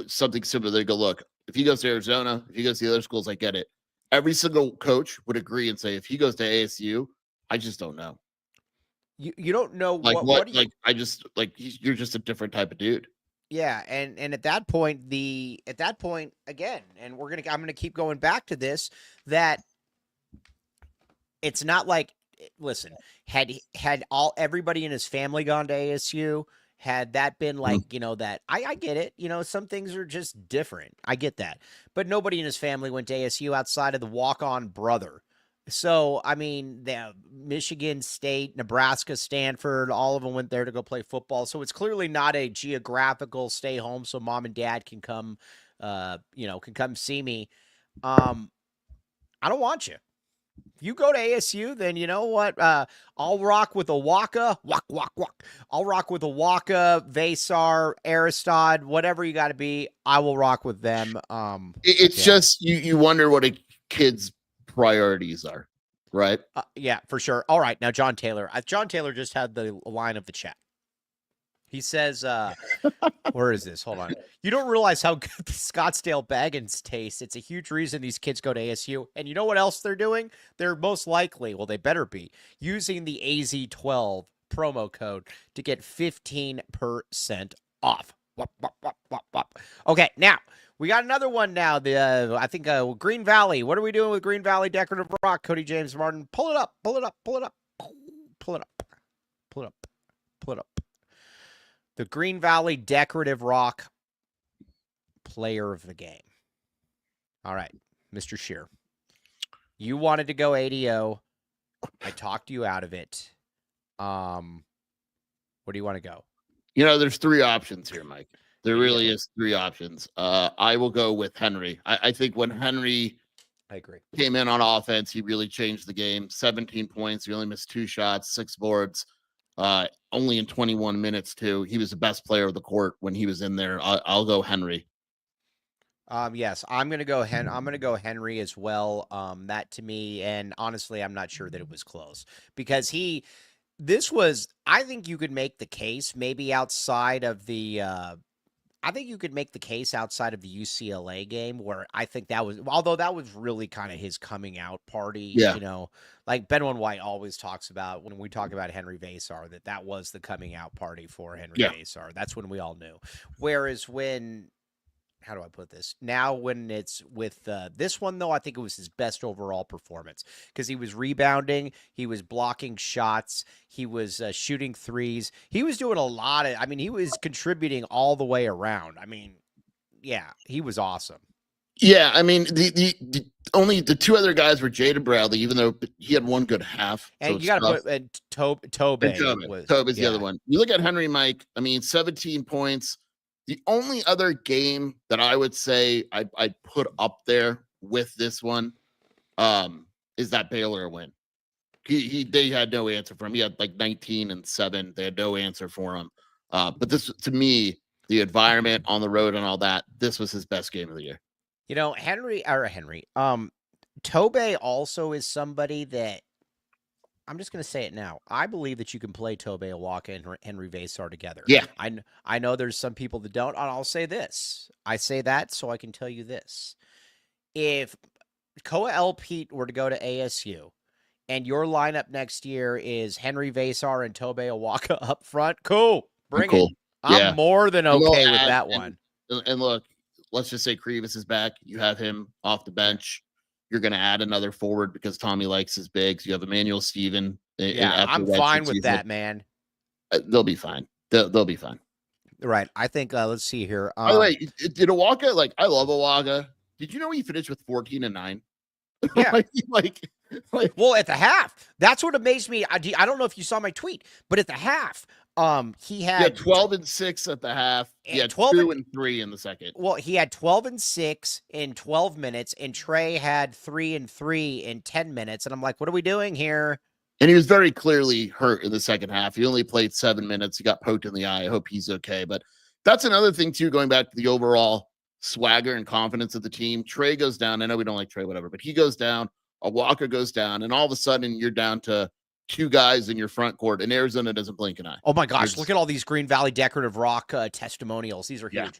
something similar, they go, look, if he goes to Arizona, if he goes to the other schools, I get it. Every single coach would agree and say, if he goes to ASU, I just don't know. You don't know what you're just a different type of dude. Yeah, and at that point again, and I'm gonna keep going back to this, that it's not like, listen, had everybody in his family gone to ASU, had that been like, that I get it, some things are just different. I get that. But nobody in his family went to ASU outside of the walk-on brother. So, I mean, the Michigan State, Nebraska, Stanford, all of them went there to go play football. So it's clearly not a geographical stay home so mom and dad can come, can come see me. I don't want you. If you go to ASU, then you know what? I'll rock with a Waka, walk. I'll rock with a Waka, Vasar, Aristod, whatever you got to be. I will rock with them. It's just you wonder what a kid's priorities are, right? Yeah, for sure. All right, now John Taylor. John Taylor just had the line of the chat. He says, where is this? Hold on. You don't realize how good the Scottsdale Baggins tastes. It's a huge reason these kids go to ASU. And you know what else they're doing? They're most likely, well, they better be, using the AZ-12 promo code to get 15% off. Wop, wop, wop, wop, wop. Okay, now we got another one now. I think Green Valley. What are we doing with Green Valley Decorative Rock? Cody James Martin. Pull it up. Pull it up. Pull it up. Pull it up. Pull it up. Pull it up. The Green Valley Decorative Rock player of the game. All right, Mr. Shear. You wanted to go ADO. I talked you out of it. Where do you want to go? There's three options here, Mike. There really is three options. I will go with Henry. I think when Henry came in on offense, he really changed the game. 17 points. He only missed 2 shots, 6 boards. Only in 21 minutes too. He was the best player of the court when he was in there. I'll go Henry. Yes, I'm gonna go Henry as well. That to me, and honestly, I'm not sure that it was close because I think you could make the case maybe outside of the UCLA game where I think although that was really kind of his coming out party. Yeah. Like Benwin White always talks about when we talk about Henry Vasar, that was the coming out party for Henry Vasar. That's when we all knew. Whereas how do I put this? Now, when it's with this one, though, I think it was his best overall performance because he was rebounding, he was blocking shots, he was shooting threes. He was doing a lot of, he was contributing all the way around. He was awesome. Yeah, the only the two other guys were Jaden Bradley, even though he had one good half. And so you got to put Tobe. Tobe is the other one. You look at Henry, Mike, 17 points. The only other game that I would say I'd put up there with this one is that Baylor win. They had no answer for him. He had like 19 and 7. They had no answer for him. But this, to me, the environment on the road and all that, this was his best game of the year. Henry. Tobe also is somebody that I'm just going to say it now. I believe that you can play Tobe Awaka and Henry Vasar together. Yeah. I know there's some people that don't. And I'll say this. I say that so I can tell you this. If Koa El Pete were to go to ASU and your lineup next year is Henry Vasar and Tobe Awaka up front, cool. Bring it. I'm more than okay with that one. And look, let's just say Krivas is back. You have him off the bench. You're going to add another forward because Tommy likes his bigs. You have Emmanuel Steven. I'm fine with that, man. They'll be fine. They'll be fine. Right. I think, let's see here. By the way, did Awaka, I love Awaka. Did you know he finished with 14 and 9? Yeah. Well, at the half, that's what amazed me. I don't know if you saw my tweet, but at the half, he had 12 and 6 at the half. He had 2 and 3 in the second. Well, he had 12 and 6 in 12 minutes, and Trey had 3 and 3 in 10 minutes. And I'm like, what are we doing here? And he was very clearly hurt in the second half. He only played 7 minutes. He got poked in the eye. I hope he's okay. But that's another thing, too, going back to the overall swagger and confidence of the team. Trey goes down. I know we don't like Trey, whatever, but he goes down. Awaka goes down, and all of a sudden you're down to 2 guys in your front court, and Arizona doesn't blink an eye. Oh my gosh, look at all these Green Valley Decorative Rock testimonials. These are huge.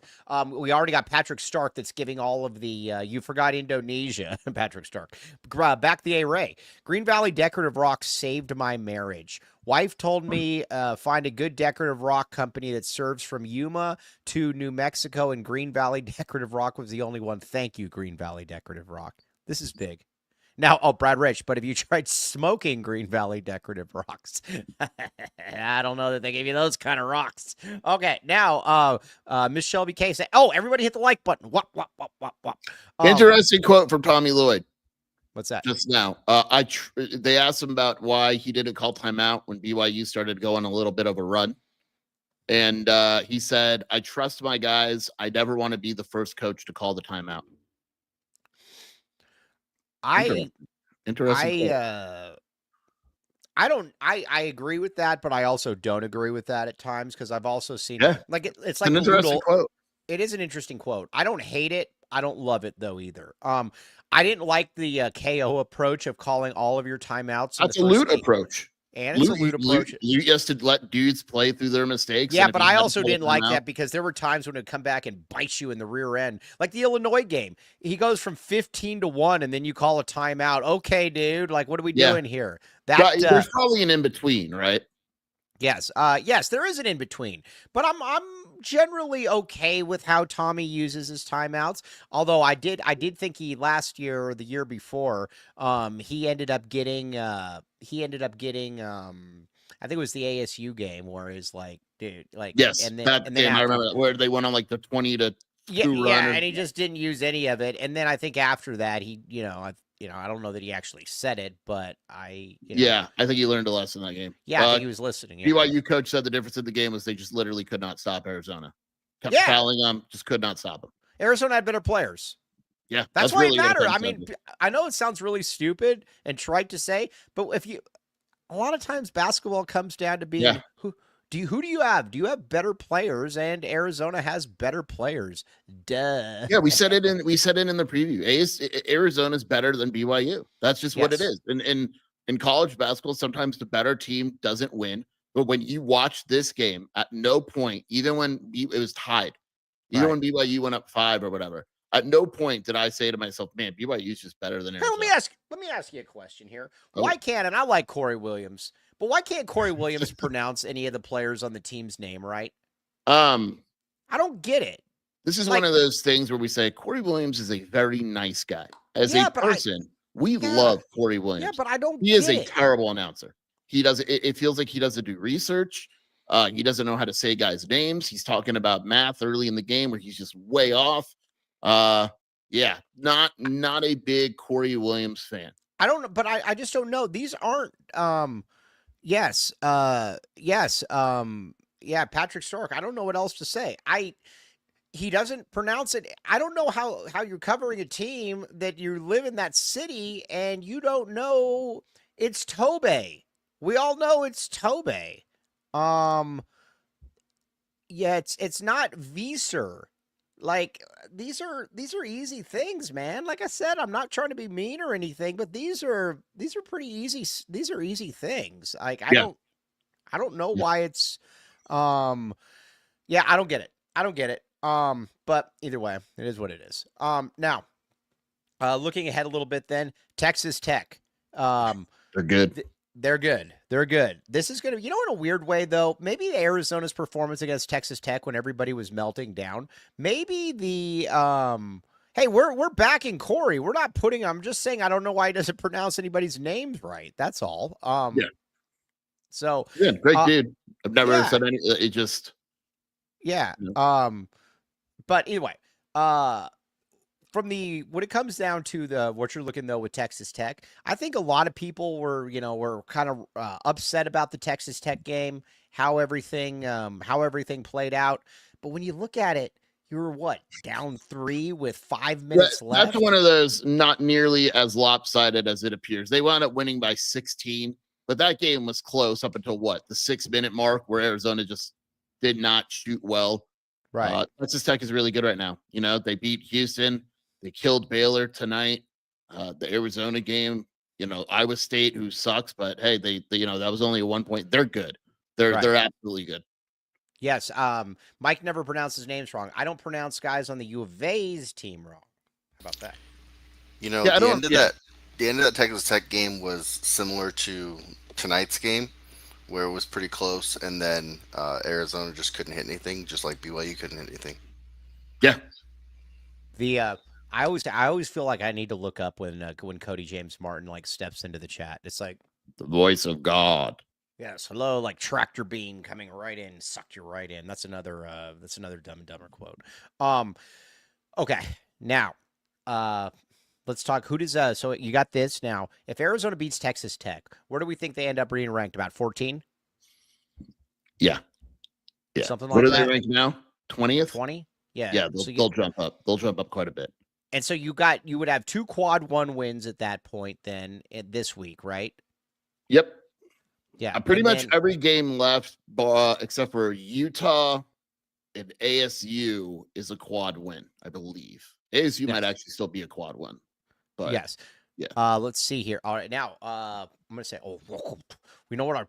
We already got Patrick Stark that's giving all of the you forgot Indonesia, Patrick Stark. Back the A-Ray. Green Valley Decorative Rock saved my marriage. Wife told me find a good decorative rock company that serves from Yuma to New Mexico, and Green Valley Decorative Rock was the only one. Thank you, Green Valley Decorative Rock. This is big. Now, Brad Rich, but have you tried smoking Green Valley Decorative Rocks? I don't know that they gave you those kind of rocks. Okay, now, Miss Shelby K say, everybody hit the like button. Wop, wop, wop, wop, wop. Interesting quote from Tommy Lloyd. What's that? Just now. They asked him about why he didn't call timeout when BYU started going a little bit of a run. And he said, I trust my guys. I never want to be the first coach to call the timeout. I agree with that, but I also don't agree with that at times because I've also seen it's like an interesting quote. It is an interesting quote. I don't hate it. I don't love it though either. I didn't like the KO approach of calling all of your timeouts. That's a loot approach. And it's a loot approach. You just to let dudes play through their mistakes. Yeah, but I also didn't like that because there were times when it'd come back and bite you in the rear end. Like the Illinois game. He goes from 15-1 and then you call a timeout. Okay, dude. Like, what are we doing here? There's probably an in-between, right? Yes. Yes, there is an in between, but I'm generally okay with how Tommy uses his timeouts. Although I did think he last year or the year before, I think it was the ASU game where it's like, dude, like, Yes, and then that and then game I after remember that, where they went on like the 20-2 run. yeah, Or and he just didn't use any of it. And then I think after that, I don't know that he actually said it, but yeah, I think he learned a lesson that game. yeah, I think he was listening. Yeah, BYU coach said the difference in the game was they just literally could not stop Arizona. Kept yeah. fouling them, just could not stop them. Arizona had better players. Yeah, That's why really it what mattered. comes I down mean, to. I know it sounds really stupid and trite to say, but a lot of times basketball comes down to being Yeah. who do you have? Do you have better players? And Arizona has better players. Duh. Yeah, we said it in the preview. Arizona's better than BYU. That's just what it Yes. is. And in college basketball, sometimes the better team doesn't win. But when you watch this game, at no point, even when it was tied, even Right. when BYU went up 5 or whatever, at no point did I say to myself, "Man, BYU is just better than Hey, Arizona." let me ask you a question here. Oh. Why can't, and I like Corey Williams, but why can't Corey Williams pronounce any of the players on the team's name right? Um, I don't get it. This is Like- one of those things where we say Corey Williams is a very nice guy. As Yeah, a but person, we love Corey Williams. Yeah, but I don't He is get a it. terrible announcer. He doesn't. It feels like he doesn't do research. He doesn't know how to say guys' names. He's talking about math early in the game where he's just way off. Yeah, not a big Corey Williams fan. I don't know, but I just don't know. These aren't yes, yeah, Patrick Stork. I don't know what else to say. He doesn't pronounce it. I don't know how you're covering a team that you live in that city and you don't know it's Tobe. We all know it's Tobe. Yeah, it's not Visser. Like these are easy things, man. Like I said, I'm not trying to be mean or anything, but these are pretty easy. These are easy things. Like I don't know why it's yeah, I don't get it. I don't get it. But either way, it is what it is. Now, looking ahead a little bit then, Texas Tech. They're good. They're good. They're good. This is going to, in a weird way, though, maybe Arizona's performance against Texas Tech when everybody was melting down, maybe the, hey, we're backing Corey. We're not putting, I'm just saying, I don't know why he doesn't pronounce anybody's names right. That's all. Yeah. So. Yeah, great dude. I've never said any, it just. Yeah. But either way, when it comes down to what you're looking though with Texas Tech, I think a lot of people were kind of upset about the Texas Tech game, how everything played out. But when you look at it, you were down 3 with 5 minutes left. That's one of those not nearly as lopsided as it appears. They wound up winning by 16, but that game was close up until the 6-minute mark where Arizona just did not shoot well. Right. Texas Tech is really good right now. They beat Houston. They killed Baylor tonight. The Arizona game, Iowa State, who sucks, but hey, they that was only a 1 point. They're good. They're absolutely good. Yes. Mike never pronounces names wrong. I don't pronounce guys on the U of A's team wrong. How about that? The end of that Texas Tech game was similar to tonight's game, where it was pretty close, and then Arizona just couldn't hit anything, just like BYU couldn't hit anything. Yeah. I always feel like I need to look up when Cody James Martin steps into the chat. It's like the voice of God. Yes, hello, like tractor beam coming right in, sucked you right in. That's another Dumb and Dumber quote. Okay, now, let's talk. Who does so you got this now? If Arizona beats Texas Tech, where do we think they end up being ranked? About 14? Yeah, something like that. What are they ranked now? 20th? 20? Yeah, yeah. They'll jump up. They'll jump up quite a bit. And so you would have 2 quad 1 wins at that point then this week, right? Yep. Yeah, pretty much every game left, except for Utah and ASU, is a quad win, I believe. ASU might actually still be a quad win, but yes, yeah. Let's see here. All right, now I'm gonna say, we know what our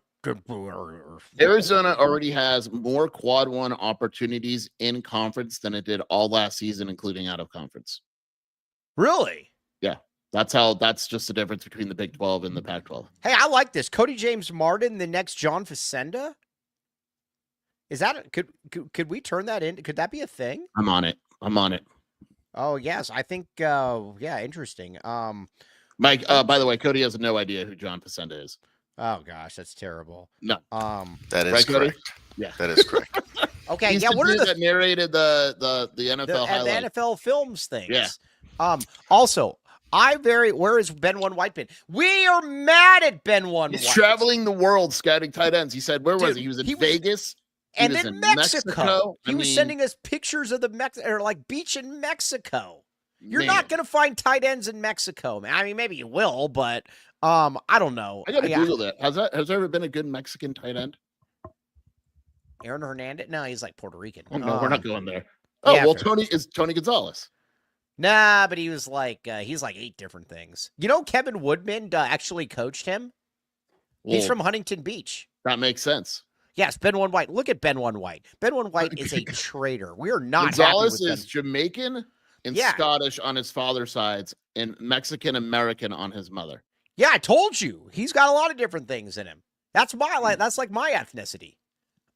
Arizona already has more quad 1 opportunities in conference than it did all last season, including out of conference. Really? Yeah. That's just the difference between the Big 12 and the Pac-12. Hey, I like this. Cody James Martin, the next John Facenda. Is that could we turn that in? Could that be a thing? I'm on it. Oh yes, I think. Yeah, interesting. Mike. By the way, Cody has no idea who John Facenda is. Oh gosh, that's terrible. No. That is right, correct. Cody? Yeah, that is correct. Okay, He's yeah. the What are dude the that narrated the NFL highlights? the NFL films things? Yeah. Also, where is Ben One White been? We are mad at Ben One He's White. traveling the world scouting tight ends. He said, where was Dude, he? He was in Vegas. And was then in Mexico. He was I mean, sending us pictures of the beach in Mexico. You're man. not going to find tight ends in Mexico, man. I mean, maybe you will, but I don't know. I got to Google that. Has there ever been a good Mexican tight end? Aaron Hernandez? No, he's like Puerto Rican. Oh, no, we're not going there. Oh, yeah, well, Tony Gonzalez. Nah, but he's like 8 different things. You know, Kevin Woodman actually coached him. He's from Huntington Beach. That makes sense. Yes, Ben One White. Look at Ben One White. Ben One White is a traitor. We are not Gonzalez happy with is Jamaican and Yeah. Scottish on his father's sides and Mexican American on his mother. Yeah, I told you. He's got a lot of different things in him. That's like my ethnicity.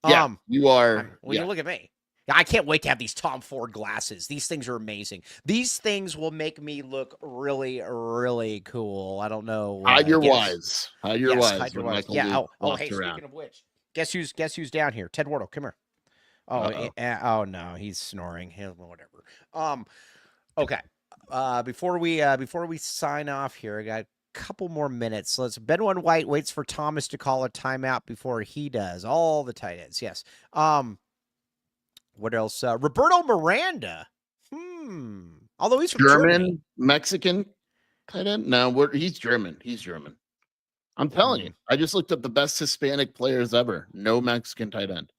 Yeah, you are. Well, you look at me. I can't wait to have these Tom Ford glasses. These things are amazing. These things will make me look really, really cool. I don't know. Hide your wise. Hide your wise. Hide your wise. Yeah. Hey, speaking of which, guess who's down here? Ted Wardle, come here. Oh no, he's snoring. Whatever. Okay. Before we sign off here, I got a couple more minutes. Ben One White waits for Thomas to call a timeout before he does. All the tight ends, yes. What else? Roberto Miranda. Although he's from Germany. Mexican tight end? No, he's German. I'm telling you. I just looked up the best Hispanic players ever. No Mexican tight end.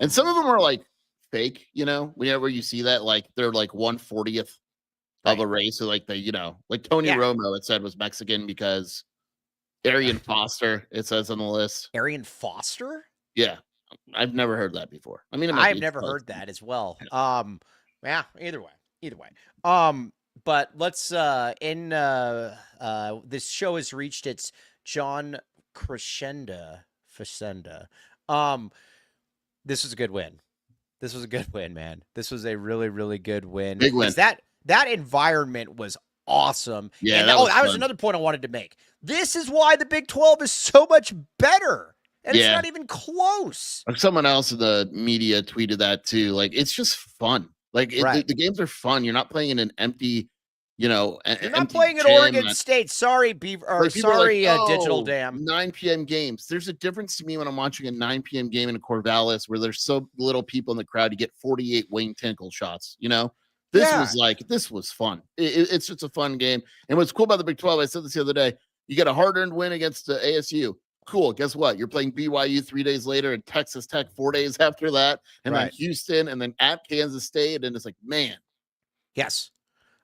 And some of them are like fake, whenever you see that, like they're like 1/40th of a race. So like like Tony Romo, it said was Mexican because Arian Foster, it says on the list. Arian Foster? Yeah. I've never heard that before. I mean, I've never heard that as well. Yeah, either way. But let's this show has reached its John Crescendo. This was a good win. This was a good win, man. This was a really, really good win. Big win. That environment was awesome. Yeah. And that was another point I wanted to make. This is why the Big 12 is so much better. And it's not even close. Someone else in the media tweeted that too. Like, it's just fun. Like, the games are fun. You're not playing in an empty, you're not playing at Oregon State. Sorry, Digital Dam. 9 p.m. games. There's a difference to me when I'm watching a 9 p.m. game in Corvallis where there's so little people in the crowd. You get 48 Wayne Tinkle shots. This was fun. It's just a fun game. And what's cool about the Big 12, I said this the other day, you get a hard-earned win against the ASU. Cool. Guess what? You're playing BYU 3 days later and Texas Tech 4 days after that, and then Houston, and then at Kansas State, and it's like, man. Yes.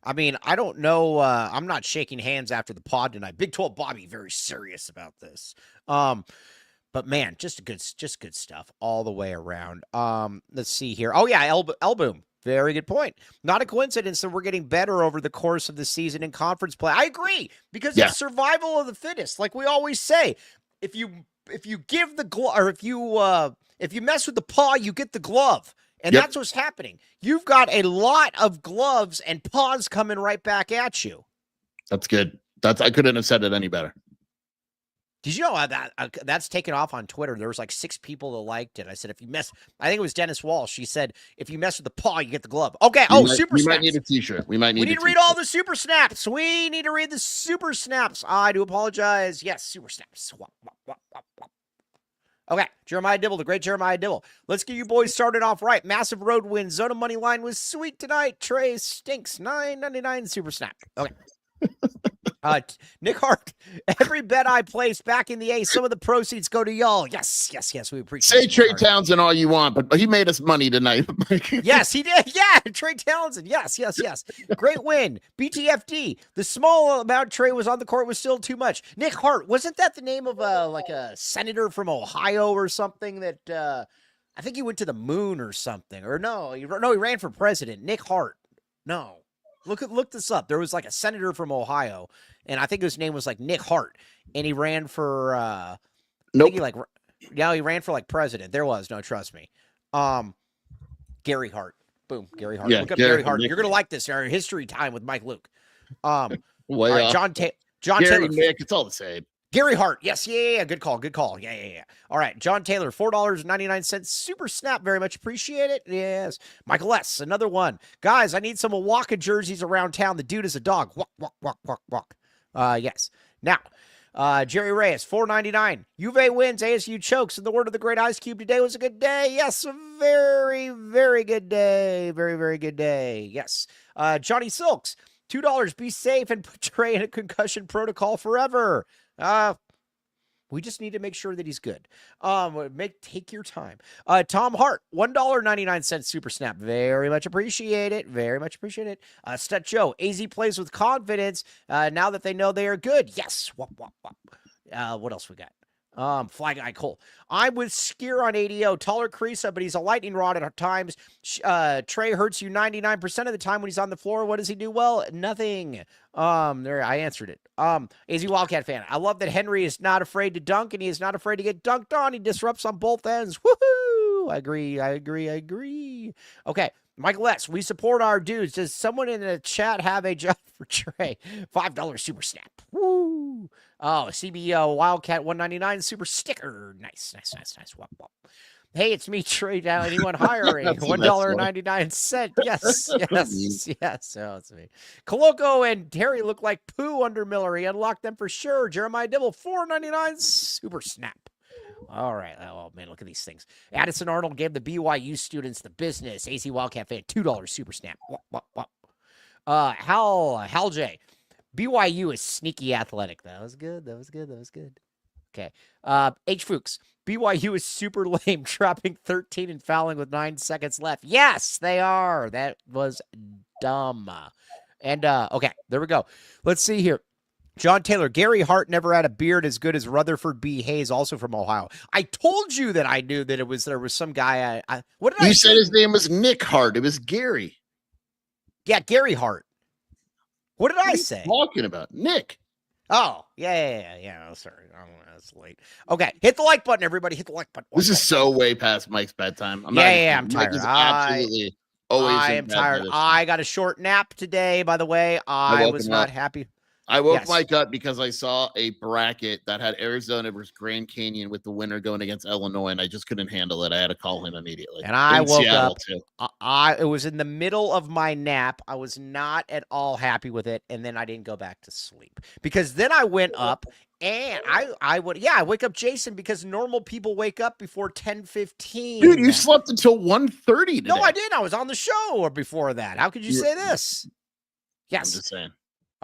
I mean, I don't know. I'm not shaking hands after the pod tonight. Big 12 Bobby very serious about this. But man, just good stuff all the way around. Let's see here. Oh yeah, Elboom. Very good point. Not a coincidence that we're getting better over the course of the season in conference play. I agree, because it's survival of the fittest, like we always say. If you give the glove, or if you mess with the paw, you get the glove. And that's what's happening. You've got a lot of gloves and paws coming right back at you. That's good. I couldn't have said it any better. Did you know that's taken off on Twitter? There was like 6 people that liked it. I said, I think it was Dennis Walsh. She said, if you mess with the paw, you get the glove. Okay. Super snaps. We might need a t-shirt. We need to read all the super snaps. We need to read the super snaps. I do apologize. Yes, super snaps. Okay. Jeremiah Dibble, the great Jeremiah Dibble. Let's get you boys started off right. Massive road win. Zona money line was sweet tonight. Trey stinks. $9.99 super snap. Okay. Nick Hart, every bet I place back in the A, some of the proceeds go to y'all. Yes, we appreciate it. Say Trey Townsend all you want, but he made us money tonight. Yes, he did. Yeah, Trey Townsend. Yes. Great win. BTFD. The small amount Trey was on the court was still too much. Nick Hart, wasn't that the name of a senator from Ohio or something that I think he went to the moon or something? Or no, he ran for president. Nick Hart. No. Look this up. There was like a senator from Ohio, and I think his name was like Nick Hart, and he ran for nope. he ran for like president. There was no, trust me. Gary Hart. Boom, Gary Hart. Yeah, Look up Gary Hart. Nick. You're gonna like this. Our history time with Mike Luke. Way all right, off. John Gary, Taylor. Nick, it's all the same. Gary Hart. Yes, yeah. Good call. Yeah. All right, John Taylor, $4.99. Super snap. Very much appreciate it. Yes. Michael S., another one. Guys, I need some Walker jerseys around town. The dude is a dog. Walk. Yes. Now, Jerry Reyes, $4.99. Juve wins, ASU chokes. In the word of the great Ice Cube, today was a good day. Yes, a very, very good day. Very, very good day. Yes. Johnny Silks, $2. Be safe and put Trey in a concussion protocol forever. We just need to make sure that he's good. Take your time. Tom Hart, $1.99 super snap. Very much appreciate it. Stud Joe, AZ plays with confidence now that they know they are good. Yes. What else we got? Fly Guy Cole. I'm with Skier on ADO. Taller Creasa, but he's a lightning rod at times. Trey hurts you 99% of the time when he's on the floor. What does he do well? Nothing. There, I answered it. AZ Wildcat fan. I love that Henry is not afraid to dunk and he is not afraid to get dunked on. He disrupts on both ends. Woohoo! I agree. Okay. Michael S., we support our dudes. Does someone in the chat have a job for Trey? $5 super snap. Woo! Oh, CBO Wildcat 199 super sticker. Nice. Wop. Hey, it's me, Trey. Down anyone hiring? $1.99. Yes. Oh, it's me. Coloco and Terry look like poo under Miller. He unlocked them for sure. Jeremiah Dibble, $4.99 super snap. All right. Oh, man, look at these things. Addison Arnold gave the BYU students the business. AC Wildcat fan, $2 super snap. Wop. Hal J. BYU is sneaky athletic. That was good. Okay. H. Fuchs. BYU is super lame, dropping 13 and fouling with 9 seconds left. Yes, they are. That was dumb. And, okay, there we go. Let's see here. John Taylor, Gary Hart never had a beard as good as Rutherford B. Hayes, also from Ohio. I told you that I knew that there was some guy. What did you said his name was Nick Hart. It was Gary. Yeah, Gary Hart. What did I say? Talking about Nick. Oh, yeah. Oh, sorry. It's late. Okay. Hit the like button, everybody. Hit the like button. This is so way past Mike's bedtime. I'm tired. Absolutely always. I am tired. I got a short nap today, by the way. I was not happy. I woke Mike up because I saw a bracket that had Arizona versus Grand Canyon with the winner going against Illinois, and I just couldn't handle it. I had to call him immediately. And I woke up. It was in the middle of my nap. I was not at all happy with it, and then I didn't go back to sleep because then I went up and I wake up Jason because normal people wake up before 10:15. Dude, you slept until 1:30 today. No, I didn't. I was on the show or before that. How could you say this? Yes. I'm just saying.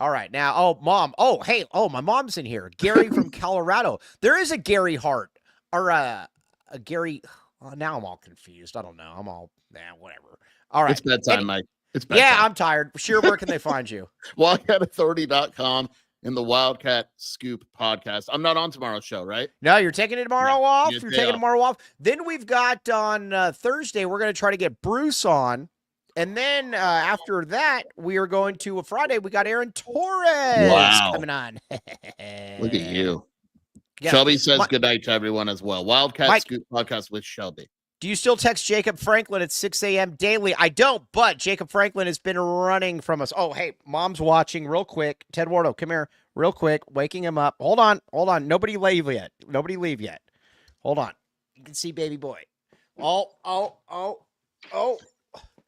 All right. Now, Mom. Oh, hey. Oh, my mom's in here. Gary from Colorado. There is a Gary Hart or a Gary. Oh, now I'm all confused. I don't know. I'm all, whatever. All right. It's bedtime, Mike. It's bedtime. Yeah, I'm tired. Sheer, where can they find you? WildCatAuthority.com and the Wildcat Scoop podcast. I'm not on tomorrow's show, right? No, you're taking it tomorrow off. You're taking tomorrow off. Then we've got on Thursday, we're going to try to get Bruce on. And then after that, we are going to Friday. We got Aaron Torres coming on. Look at you. Yeah. Shelby says good night to everyone as well. Wildcat Scoop podcast with Shelby. Do you still text Jacob Franklin at 6 a.m. daily? I don't, but Jacob Franklin has been running from us. Oh, hey, Mom's watching real quick. Ted Wardo, come here real quick. Waking him up. Hold on. Nobody leave yet. Hold on. You can see baby boy. Oh.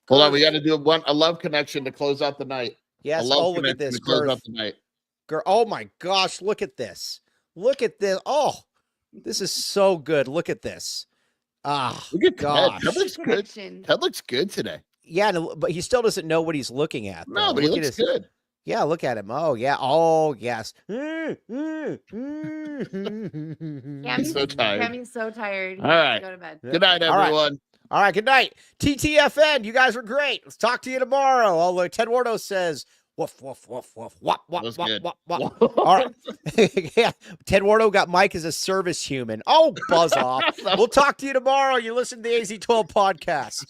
Hold on, we got to do a love connection to close out the night. Yes. Look at this. Close out the night. Girl, oh my gosh, look at this. Oh, this is so good. Look at this. Look at gosh. Ted looks good. Ted looks good today. Yeah, but he still doesn't know what he's looking at. Though. No, but he looks good. Yeah, look at him. Oh, yeah. Oh, yes. Yeah, I'm so tired. I'm so tired. All right. Go to bed. Good night, everyone. All right, good night. TTFN, you guys were great. Let's talk to you tomorrow. Although Ted Wardo says, woof, woof, woof, woof, wop, wop, wop, wop, wop. All right. Yeah, Ted Wardo got Mike as a service human. Oh, buzz off. We'll talk to you tomorrow. You listen to the AZ12 podcast.